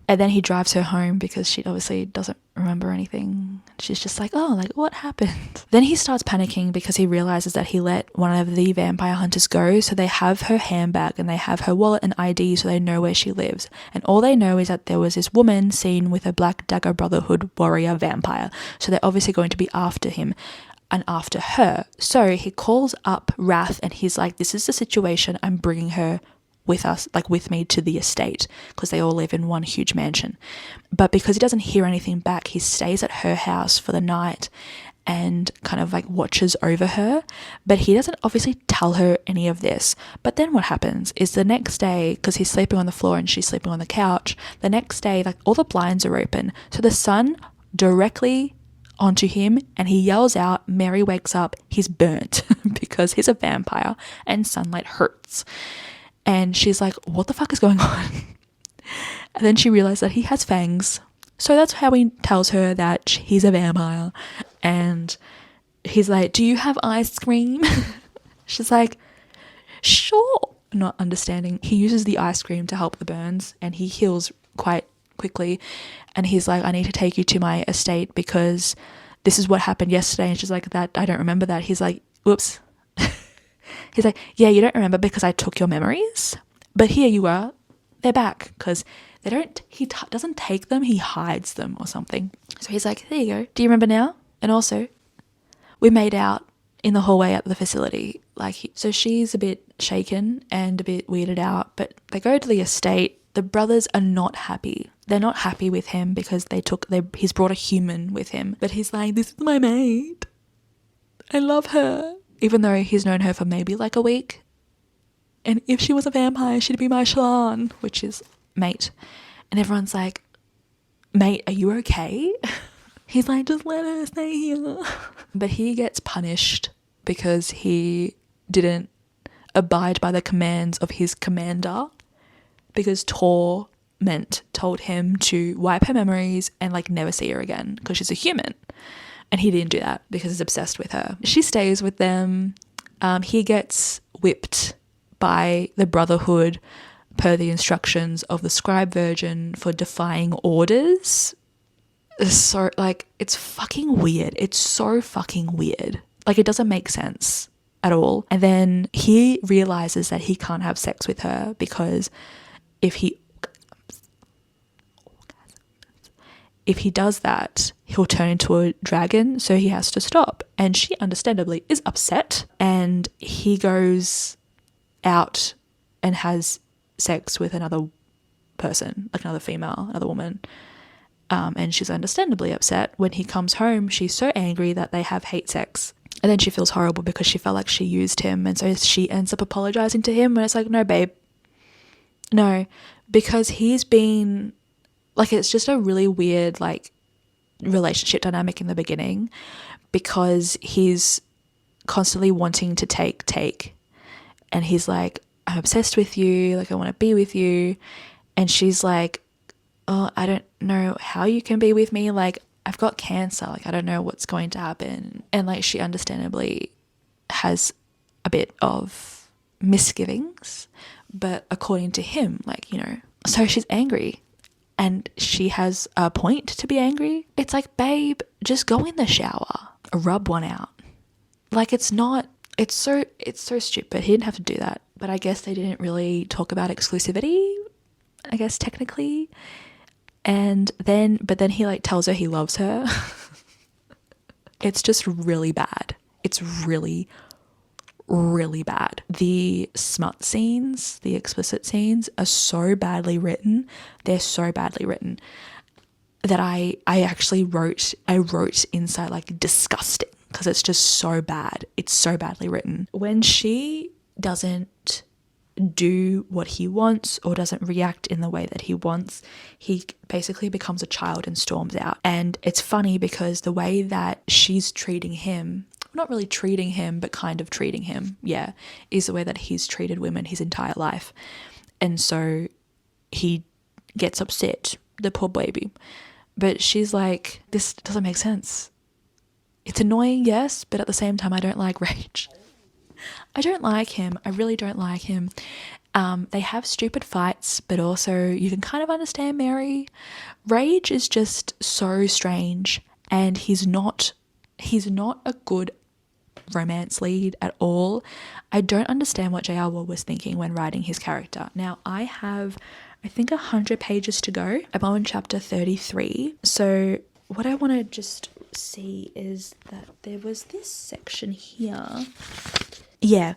And then he drives her home because she obviously doesn't remember anything. She's just like, oh, like, what happened? Then he starts panicking because he realizes that he let one of the vampire hunters go. So they have her handbag and they have her wallet and ID, so they know where she lives. And all they know is that there was this woman seen with a black dagger brotherhood warrior vampire. So they're obviously going to be after him and after her. So he calls up Wrath and he's like, this is the situation. I'm bringing her with us, like with me to the estate, because they all live in one huge mansion. But because he doesn't hear anything back, he stays at her house for the night and kind of like watches over her. But he doesn't obviously tell her any of this. But then what happens is the next day, because he's sleeping on the floor and she's sleeping on the couch, the next day, like all the blinds are open, so the sun directly onto him, and he yells out. Mary wakes up, he's burnt because he's a vampire and sunlight hurts. And she's like, what the fuck is going on? And then she realized that he has fangs. So that's how he tells her that he's a vampire. And he's like, do you have ice cream? She's like, sure. Not understanding. He uses the ice cream to help the burns, and he heals quite quickly. And he's like, I need to take you to my estate because this is what happened yesterday. And she's like, that I don't remember that. He's like, oops. He's like, yeah, you don't remember because I took your memories, but here you are, they're back, because he doesn't take them, he hides them or something. So he's like, there you go, do you remember now? And also, we made out in the hallway at the facility. So she's a bit shaken and a bit weirded out, but they go to the estate. The brothers are not happy. They're not happy with him because he's brought a human with him, but he's like, this is my mate, I love her. Even though he's known her for maybe like a week. And if she was a vampire, she'd be my Shallan, which is mate. And everyone's like, mate, are you okay? He's like, just let her stay here. But he gets punished because he didn't abide by the commands of his commander, because Torment told him to wipe her memories and like never see her again because she's a human. And he didn't do that because he's obsessed with her. She stays with them. He gets whipped by the brotherhood per the instructions of the scribe virgin for defying orders. So, like, it's fucking weird. It's so fucking weird. Like, it doesn't make sense at all. And then he realizes that he can't have sex with her because if he does that, he'll turn into a dragon, so he has to stop. And she understandably is upset, and he goes out and has sex with another person, like another female, another woman. And she's understandably upset. When he comes home, she's so angry that they have hate sex. And then she feels horrible because she felt like she used him. And so she ends up apologizing to him. And it's like, no, babe. No. Because he's been... like, it's just a really weird, like, relationship dynamic in the beginning, because he's constantly wanting to take. And he's like, I'm obsessed with you. Like, I want to be with you. And she's like, oh, I don't know how you can be with me. Like, I've got cancer. Like, I don't know what's going to happen. And, like, she understandably has a bit of misgivings. But according to him, like, you know, so she's angry. And she has a point to be angry. It's like, babe, just go in the shower, rub one out. Like, it's so stupid. He didn't have to do that. But I guess they didn't really talk about exclusivity, I guess, technically. But then he like tells her he loves her. It's just really bad. It's really, really bad. The smut scenes, the explicit scenes are so badly written. They're so badly written that I actually wrote inside like disgusting, because it's just so bad. It's so badly written. When she doesn't do what he wants or doesn't react in the way that he wants, he basically becomes a child and storms out. And it's funny because the way that she's treating him, not really treating him, but kind of treating him, yeah, is the way that he's treated women his entire life. And so he gets upset, the poor baby. But she's like, this doesn't make sense. It's annoying, yes, but at the same time, I don't like Rage. I don't like him. I really don't like him. They have stupid fights, but also you can kind of understand Mary. Rage is just so strange, and he's not a good romance lead at all. I don't understand what J.R. Ward was thinking when writing his character. Now, I have, I think, 100 pages to go. I'm on chapter 33. So what I want to just see is that there was this section here Yeah.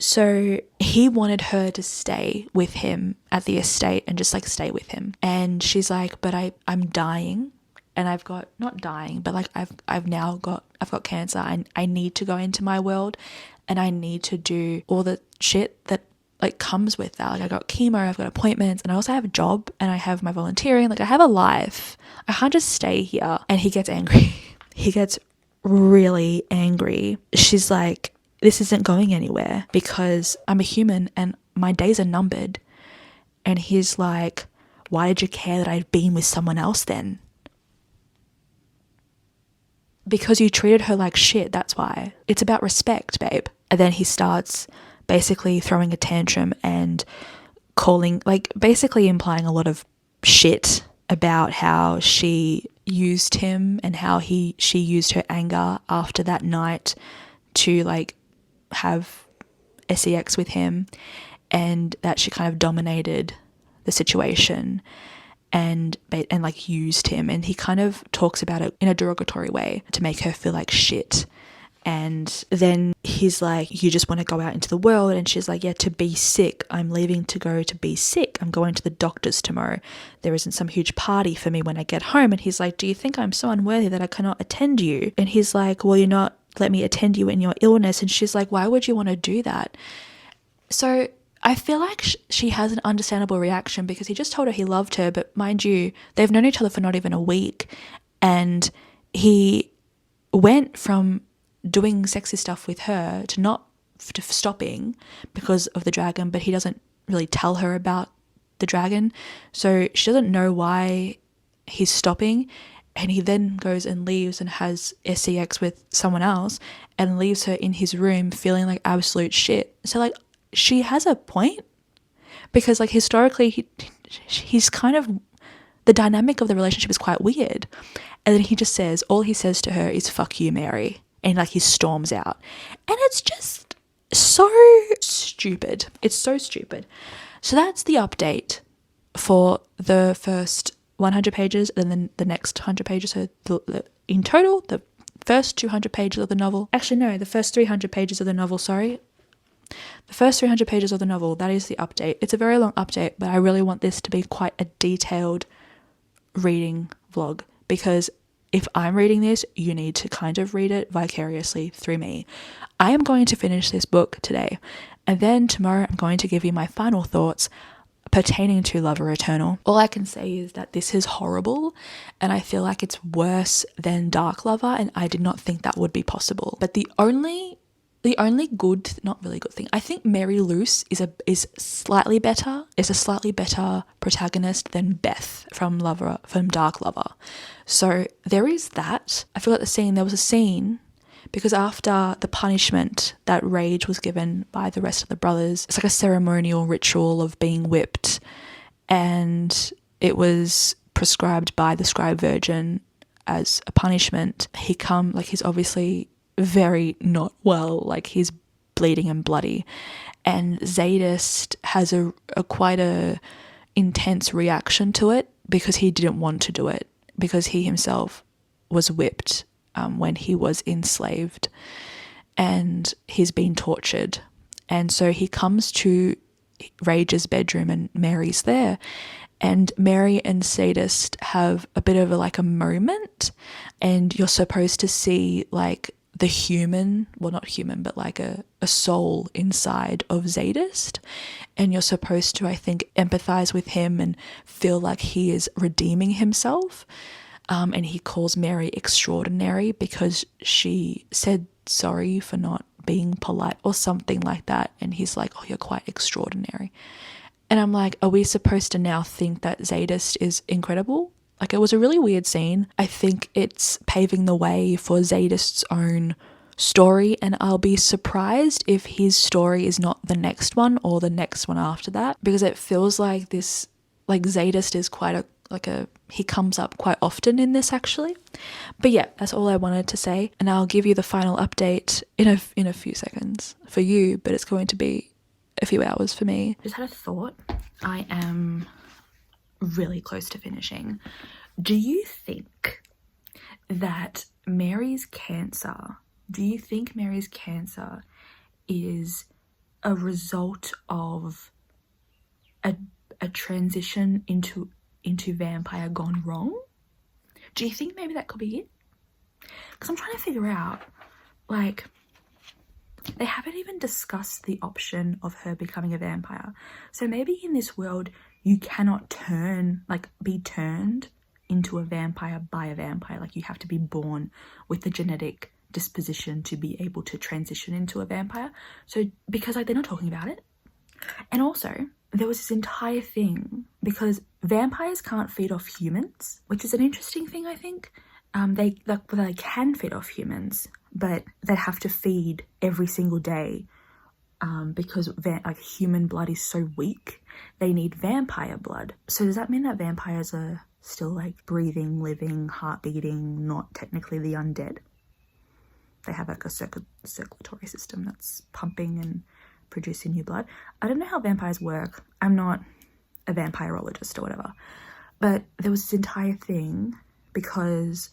So he wanted her to stay with him at the estate and just like stay with him. And she's like, but I'm dying, and I've got, not dying, but like I've got cancer. I need to go into my world, and I need to do all the shit that like comes with that. Like I got chemo, I've got appointments, and I also have a job, and I have my volunteering. Like I have a life. I can't just stay here. And he gets angry. He gets really angry. She's like, this isn't going anywhere because I'm a human and my days are numbered. And he's like, why did you care that I'd been with someone else then? Because you treated her like shit, that's why. It's about respect, babe. And then he starts basically throwing a tantrum and calling, like basically implying a lot of shit about how she used him and how she used her anger after that night to like have sex with him, and that she kind of dominated the situation and like used him. And he kind of talks about it in a derogatory way to make her feel like shit. And then he's like, you just want to go out into the world? And she's like, yeah, to be sick. I'm leaving to go to be sick. I'm going to the doctor's tomorrow. There isn't some huge party for me when I get home. And he's like, do you think I'm so unworthy that I cannot attend you? And he's like, well, you're not, let me attend you in your illness. And she's like, why would you want to do that? So I feel like she has an understandable reaction because he just told her he loved her. But mind you, they've known each other for not even a week. And he went from doing sexy stuff with her to stopping because of the dragon, but he doesn't really tell her about the dragon. So she doesn't know why he's stopping. And he then goes and leaves and has sex with someone else and leaves her in his room feeling like absolute shit. So like she has a point because like historically he's kind of, the dynamic of the relationship is quite weird. And then he just says, all he says to her is fuck you, Mary. And like he storms out. And it's just so stupid. It's so stupid. So that's the update for the first 100 pages and then the next 100 pages. So in total, the first 200 pages of the novel. Actually, no, the first 300 pages of the novel, sorry. The first 300 pages of the novel, that is the update. It's a very long update, but I really want this to be quite a detailed reading vlog because if I'm reading this, you need to kind of read it vicariously through me. I am going to finish this book today, and then tomorrow I'm going to give you my final thoughts pertaining to Lover Eternal. All I can say is that this is horrible, and I feel like it's worse than Dark Lover, and I did not think that would be possible. But the only good, not really good thing, I think Mary Luce is slightly better. Is a slightly better protagonist than Beth from Dark Lover. So there is that. I forgot there was a scene because after the punishment that Rage was given by the rest of the brothers, it's like a ceremonial ritual of being whipped, and it was prescribed by the scribe virgin as a punishment. He's obviously very not well, like he's bleeding and bloody, and Zadist has a quite a intense reaction to it because he didn't want to do it because he himself was whipped when he was enslaved and he's been tortured. And so he comes to Rage's bedroom and Mary's there, and Mary and Sadist have a bit of a moment, and you're supposed to see like the human, well not human, but like a soul inside of Zadist, and you're supposed to, I think, empathize with him and feel like he is redeeming himself. And he calls Mary extraordinary because she said sorry for not being polite or something like that, and he's like, oh, you're quite extraordinary. And I'm like, are we supposed to now think that Zadist is incredible? Like, it was a really weird scene. I think it's paving the way for Zadist's own story, and I'll be surprised if his story is not the next one or the next one after that, because it feels like this, like Zadist is quite he comes up quite often in this actually. But yeah, that's all I wanted to say, and I'll give you the final update in a few seconds for you, but it's going to be a few hours for me. Just had a thought. I am really close to finishing. Do you think Mary's cancer is a result of a transition into vampire gone wrong? Do you think maybe that could be it? Because I'm trying to figure out, like, they haven't even discussed the option of her becoming a vampire. So maybe in this world you cannot be turned into a vampire by a vampire. Like, you have to be born with the genetic disposition to be able to transition into a vampire. So because, like, they're not talking about it. And also there was this entire thing because vampires can't feed off humans, which is an interesting thing, I think. They can feed off humans, but they have to feed every single day because human blood is so weak. They need vampire blood. So does that mean that vampires are still like breathing, living, heart beating, not technically the undead? They have like a circulatory system that's pumping and producing new blood. I don't know how vampires work. I'm not a vampirologist or whatever. But there was this entire thing because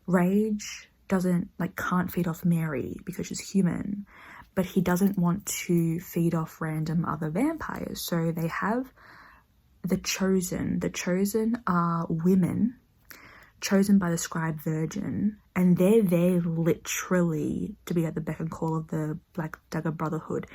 Rage can't feed off Mary because she's human, but he doesn't want to feed off random other vampires. So they have the Chosen. The Chosen are women chosen by the scribe virgin, and they're there literally to be at the beck and call of the Black Dagger Brotherhood.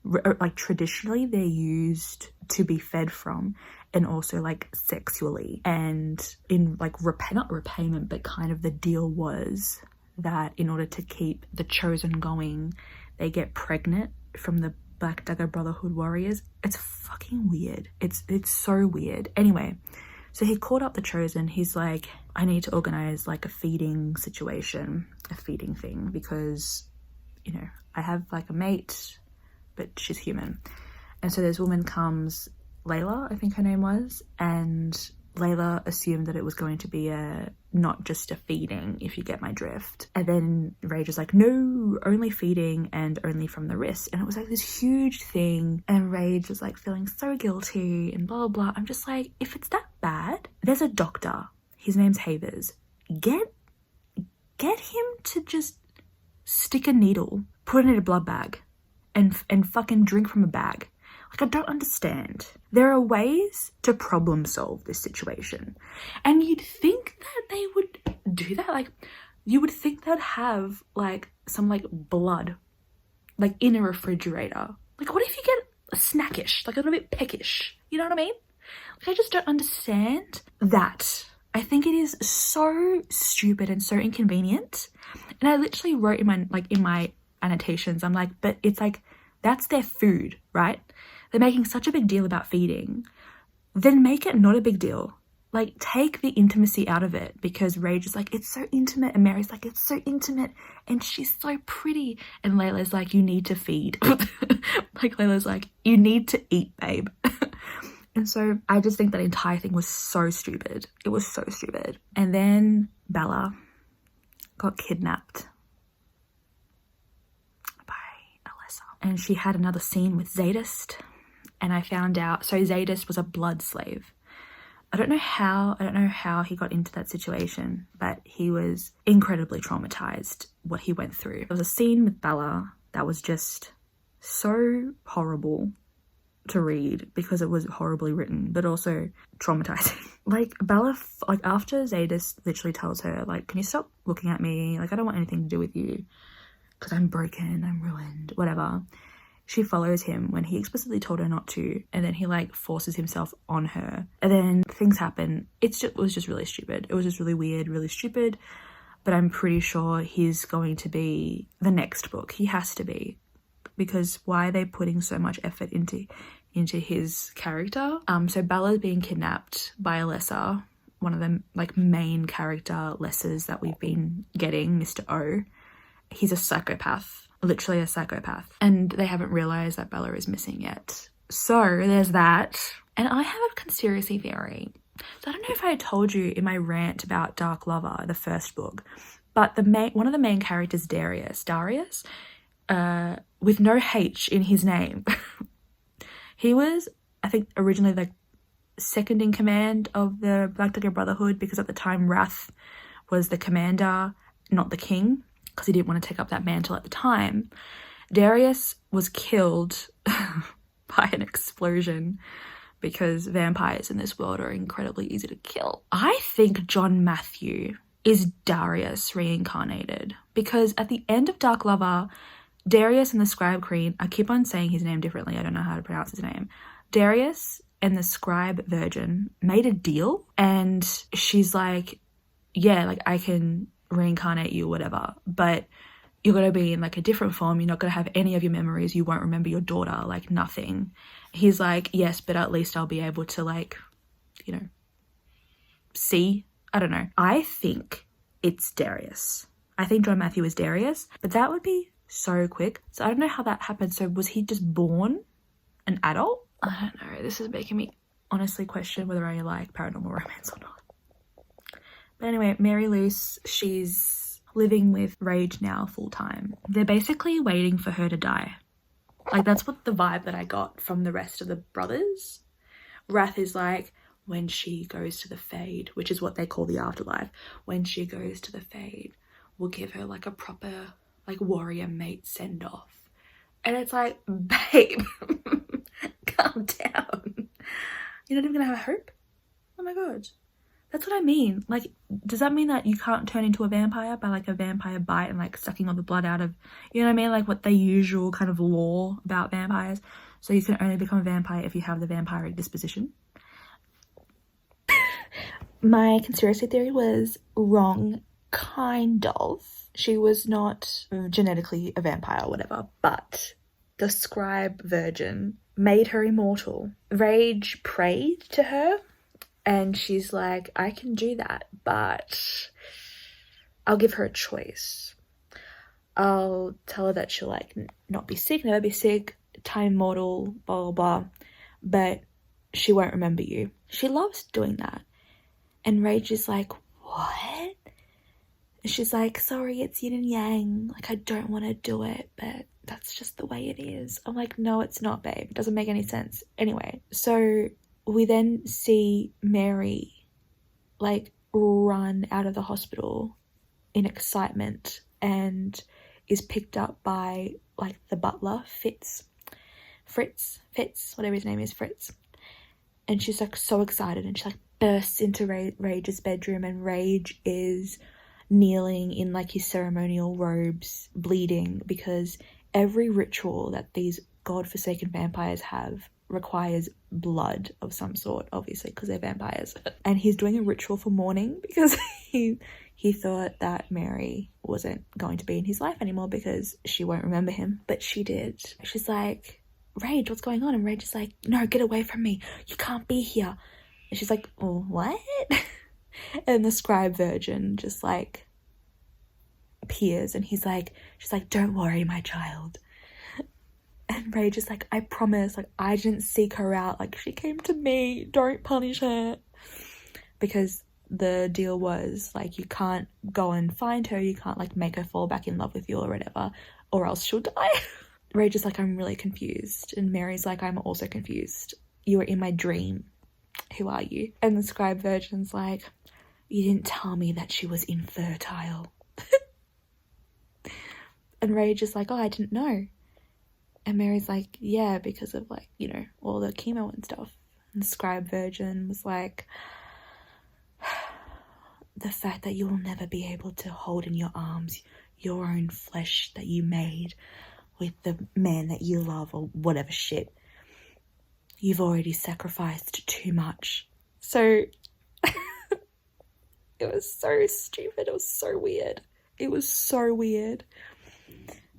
Like, traditionally they're used to be fed from, and also like sexually, and in like not repayment, but kind of the deal was that in order to keep the Chosen going, they get pregnant from the Black Dagger Brotherhood warriors. It's fucking weird. It's so weird. Anyway, so he called up the Chosen. He's like, I need to organize like a feeding situation, a feeding thing, because, you know, I have like a mate, but she's human. And so this woman comes, Layla, I think her name was, and Layla assumed that it was going to be not just a feeding, if you get my drift. And then Rage is like, no, only feeding and only from the wrist. And it was like this huge thing, and Rage was like feeling so guilty and blah, blah, blah. I'm just like, if it's that bad, there's a doctor. His name's Havers. Get him to just stick a needle, put it in a blood bag, and fucking drink from a bag. Like, I don't understand. There are ways to problem solve this situation. And you'd think that they would do that. Like, you would think they'd have, like, some, like, blood, like, in a refrigerator. Like, what if you get snackish? Like, a little bit peckish? You know what I mean? Like, I just don't understand that. I think it is so stupid and so inconvenient. And I literally wrote in my annotations, I'm like, but it's like, that's their food, right? They're making such a big deal about feeding. Then make it not a big deal. Like, take the intimacy out of it, because Rage is like, it's so intimate, and Mary's like, it's so intimate, and she's so pretty, and Layla's like, you need to feed. Like, Layla's like, you need to eat, babe. And so I just think that entire thing was so stupid. It was so stupid. And then Bella got kidnapped by Alyssa, and she had another scene with Zadist. And I found out, so Zadist was a blood slave. I don't know how he got into that situation, but he was incredibly traumatized, what he went through. There was a scene with Bella that was just so horrible to read because it was horribly written, but also traumatizing. Like, Bella, like, after Zadist literally tells her, like, can you stop looking at me? Like, I don't want anything to do with you because I'm broken, I'm ruined, whatever. She follows him when he explicitly told her not to, and then he, like, forces himself on her, and then things happen. It was just really stupid. It was just really weird, really stupid, but I'm pretty sure he's going to be the next book. He has to be, because why are they putting so much effort into his character? So Bella's being kidnapped by Alessa, one of the, like, main character lessers that we've been getting, Mr. O. He's a psychopath. Literally a psychopath, and they haven't realized that Bella is missing yet. So there's that. And I have a conspiracy theory. So I don't know if I had told you in my rant about Dark Lover, the first book, but one of the main characters, Darius, with no H in his name, he was, I think, originally like second in command of the Black Dagger Brotherhood, because at the time Wrath was the commander, not the king, because he didn't want to take up that mantle at the time. Darius was killed by an explosion because vampires in this world are incredibly easy to kill. I think John Matthew is Darius reincarnated, because at the end of Dark Lover, Darius and the Scribe Queen, I keep on saying his name differently, I don't know how to pronounce his name. Darius and the Scribe Virgin made a deal, and she's like, yeah, like I can reincarnate you, whatever, but you're going to be in like a different form. You're not going to have any of your memories. You won't remember your daughter, like nothing. He's like, yes, but at least I'll be able to, like, you know, see. I don't know. I think it's Darius. I think John Matthew is Darius, but that would be so quick. So I don't know how that happened. So was he just born an adult? I don't know. This is making me honestly question whether I like paranormal romance or not. But anyway, Mary Luce, she's living with Rage now full time. They're basically waiting for her to die. Like, that's what the vibe that I got from the rest of the brothers. Wrath is like, when she goes to the Fade, which is what they call the afterlife, when she goes to the Fade, we'll give her like a proper like warrior mate send off. And it's like, babe, calm down. You're not even gonna have a hope? Oh my god. That's what I mean. Like, does that mean that you can't turn into a vampire by like a vampire bite and like sucking all the blood out of, you know what I mean? Like what the usual kind of lore about vampires. So you can only become a vampire if you have the vampiric disposition. My conspiracy theory was wrong, kind of. She was not genetically a vampire or whatever, but the Scribe Virgin made her immortal. Rage prayed to her. And she's like, I can do that, but I'll give her a choice. I'll tell her that she'll like not be sick, never be sick, time immortal, blah, blah, blah. But she won't remember you. She loves doing that. And Rage is like, what? And she's like, sorry, it's yin and yang. Like, I don't want to do it, but that's just the way it is. I'm like, no, it's not, babe. It doesn't make any sense. Anyway, so we then see Mary like run out of the hospital in excitement and is picked up by like the butler, Fritz, whatever his name is, Fritz. And she's like so excited, and she like bursts into Rage's bedroom, and Rage is kneeling in like his ceremonial robes, bleeding, because every ritual that these godforsaken vampires have requires blood of some sort, obviously, because they're vampires. And he's doing a ritual for mourning because he thought that Mary wasn't going to be in his life anymore because she won't remember him, but she did. She's like, Rage, what's going on? And Rage is like, no, get away from me, you can't be here. And she's like, oh, what? And the Scribe Virgin just like appears, and she's like, don't worry, my child. And Rage is like, I promise, like, I didn't seek her out. Like, she came to me. Don't punish her. Because the deal was, like, you can't go and find her. You can't, like, make her fall back in love with you or whatever, or else she'll die. Rage is like, I'm really confused. And Mary's like, I'm also confused. You were in my dream. Who are you? And the Scribe Virgin's like, you didn't tell me that she was infertile. And Rage is like, oh, I didn't know. And Mary's like, yeah, because of like, you know, all the chemo and stuff. And the Scribe Virgin was like, the fact that you'll never be able to hold in your arms your own flesh that you made with the man that you love or whatever shit. You've already sacrificed too much. So it was so stupid. It was so weird. It was so weird.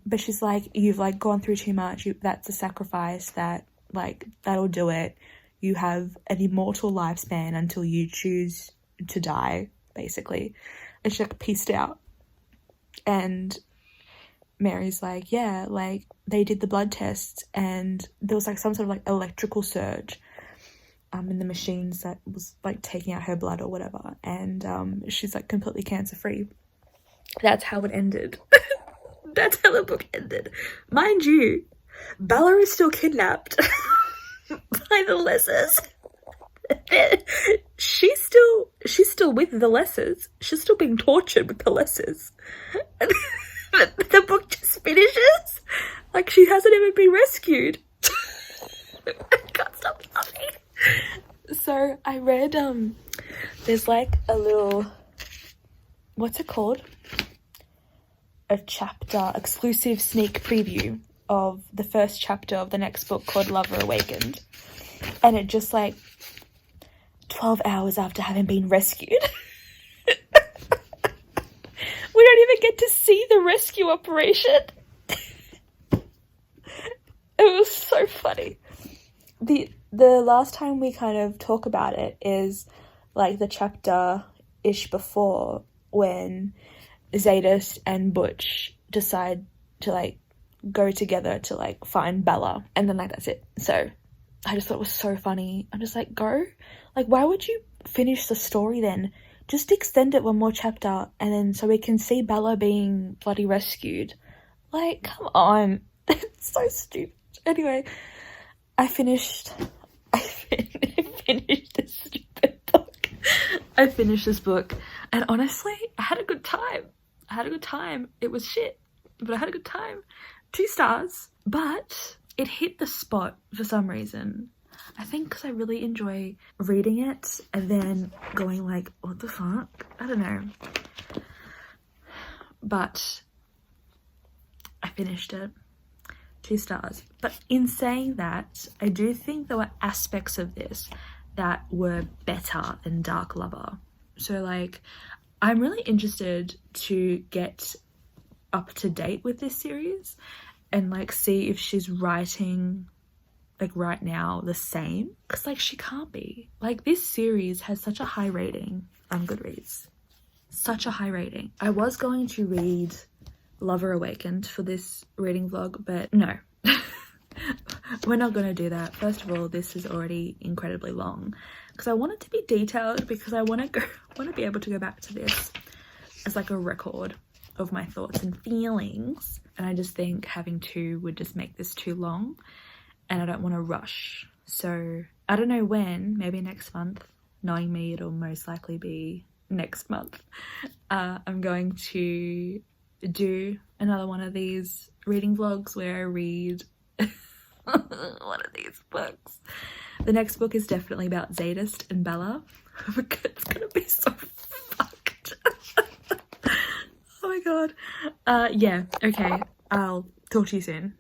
But she's like, you've like gone through too much. That's a sacrifice that like, that'll do it. You have an immortal lifespan until you choose to die, basically. And she like pieced out. And Mary's like, yeah, like they did the blood tests and there was like some sort of like electrical surge in the machines that was like taking out her blood or whatever. And she's like completely cancer free. That's how it ended. That's how the book ended. Mind you, Bella is still kidnapped by the Lessers. She's still with the Lessers. She's still being tortured with the Lessers. The book just finishes. Like, she hasn't even been rescued. I can't stop laughing. So I read, there's like a little, what's it called? A chapter, exclusive sneak preview of the first chapter of the next book called Lover Awakened. And it just like 12 hours after having been rescued. We don't even get to see the rescue operation. It was so funny. The last time we kind of talk about it is like the chapter-ish before, when Zadist and Butch decide to like go together to like find Bella, and then like that's it. So I just thought it was so funny. I'm just like, go, like, why would you finish the story then? Just extend it one more chapter, and then so we can see Bella being bloody rescued. Like, come on. It's so stupid. Anyway, I finished this stupid book. I finished this book, and honestly, I had a good time. It was shit, but I had a good time. 2 stars, but it hit the spot for some reason. I think because I really enjoy reading it and then going like, what the fuck? I don't know. But I finished it. 2 stars. But in saying that, I do think there were aspects of this that were better than Dark Lover. So like, I'm really interested to get up to date with this series and like see if she's writing like right now the same, because like she can't be. Like, this series has such a high rating on Goodreads. Such a high rating. I was going to read Lover Awakened for this reading vlog, but no. We're not going to do that. First of all, this is already incredibly long because I want it to be detailed, because I want to be able to go back to this as like a record of my thoughts and feelings, and I just think having 2 would just make this too long, and I don't want to rush. So I don't know when, maybe next month. Knowing me, it'll most likely be next month. I'm going to do another one of these reading vlogs where I read one of these books. The next book is definitely about Zadist and Bella. It's gonna be so fucked. Oh my god. Yeah, okay. I'll talk to you soon.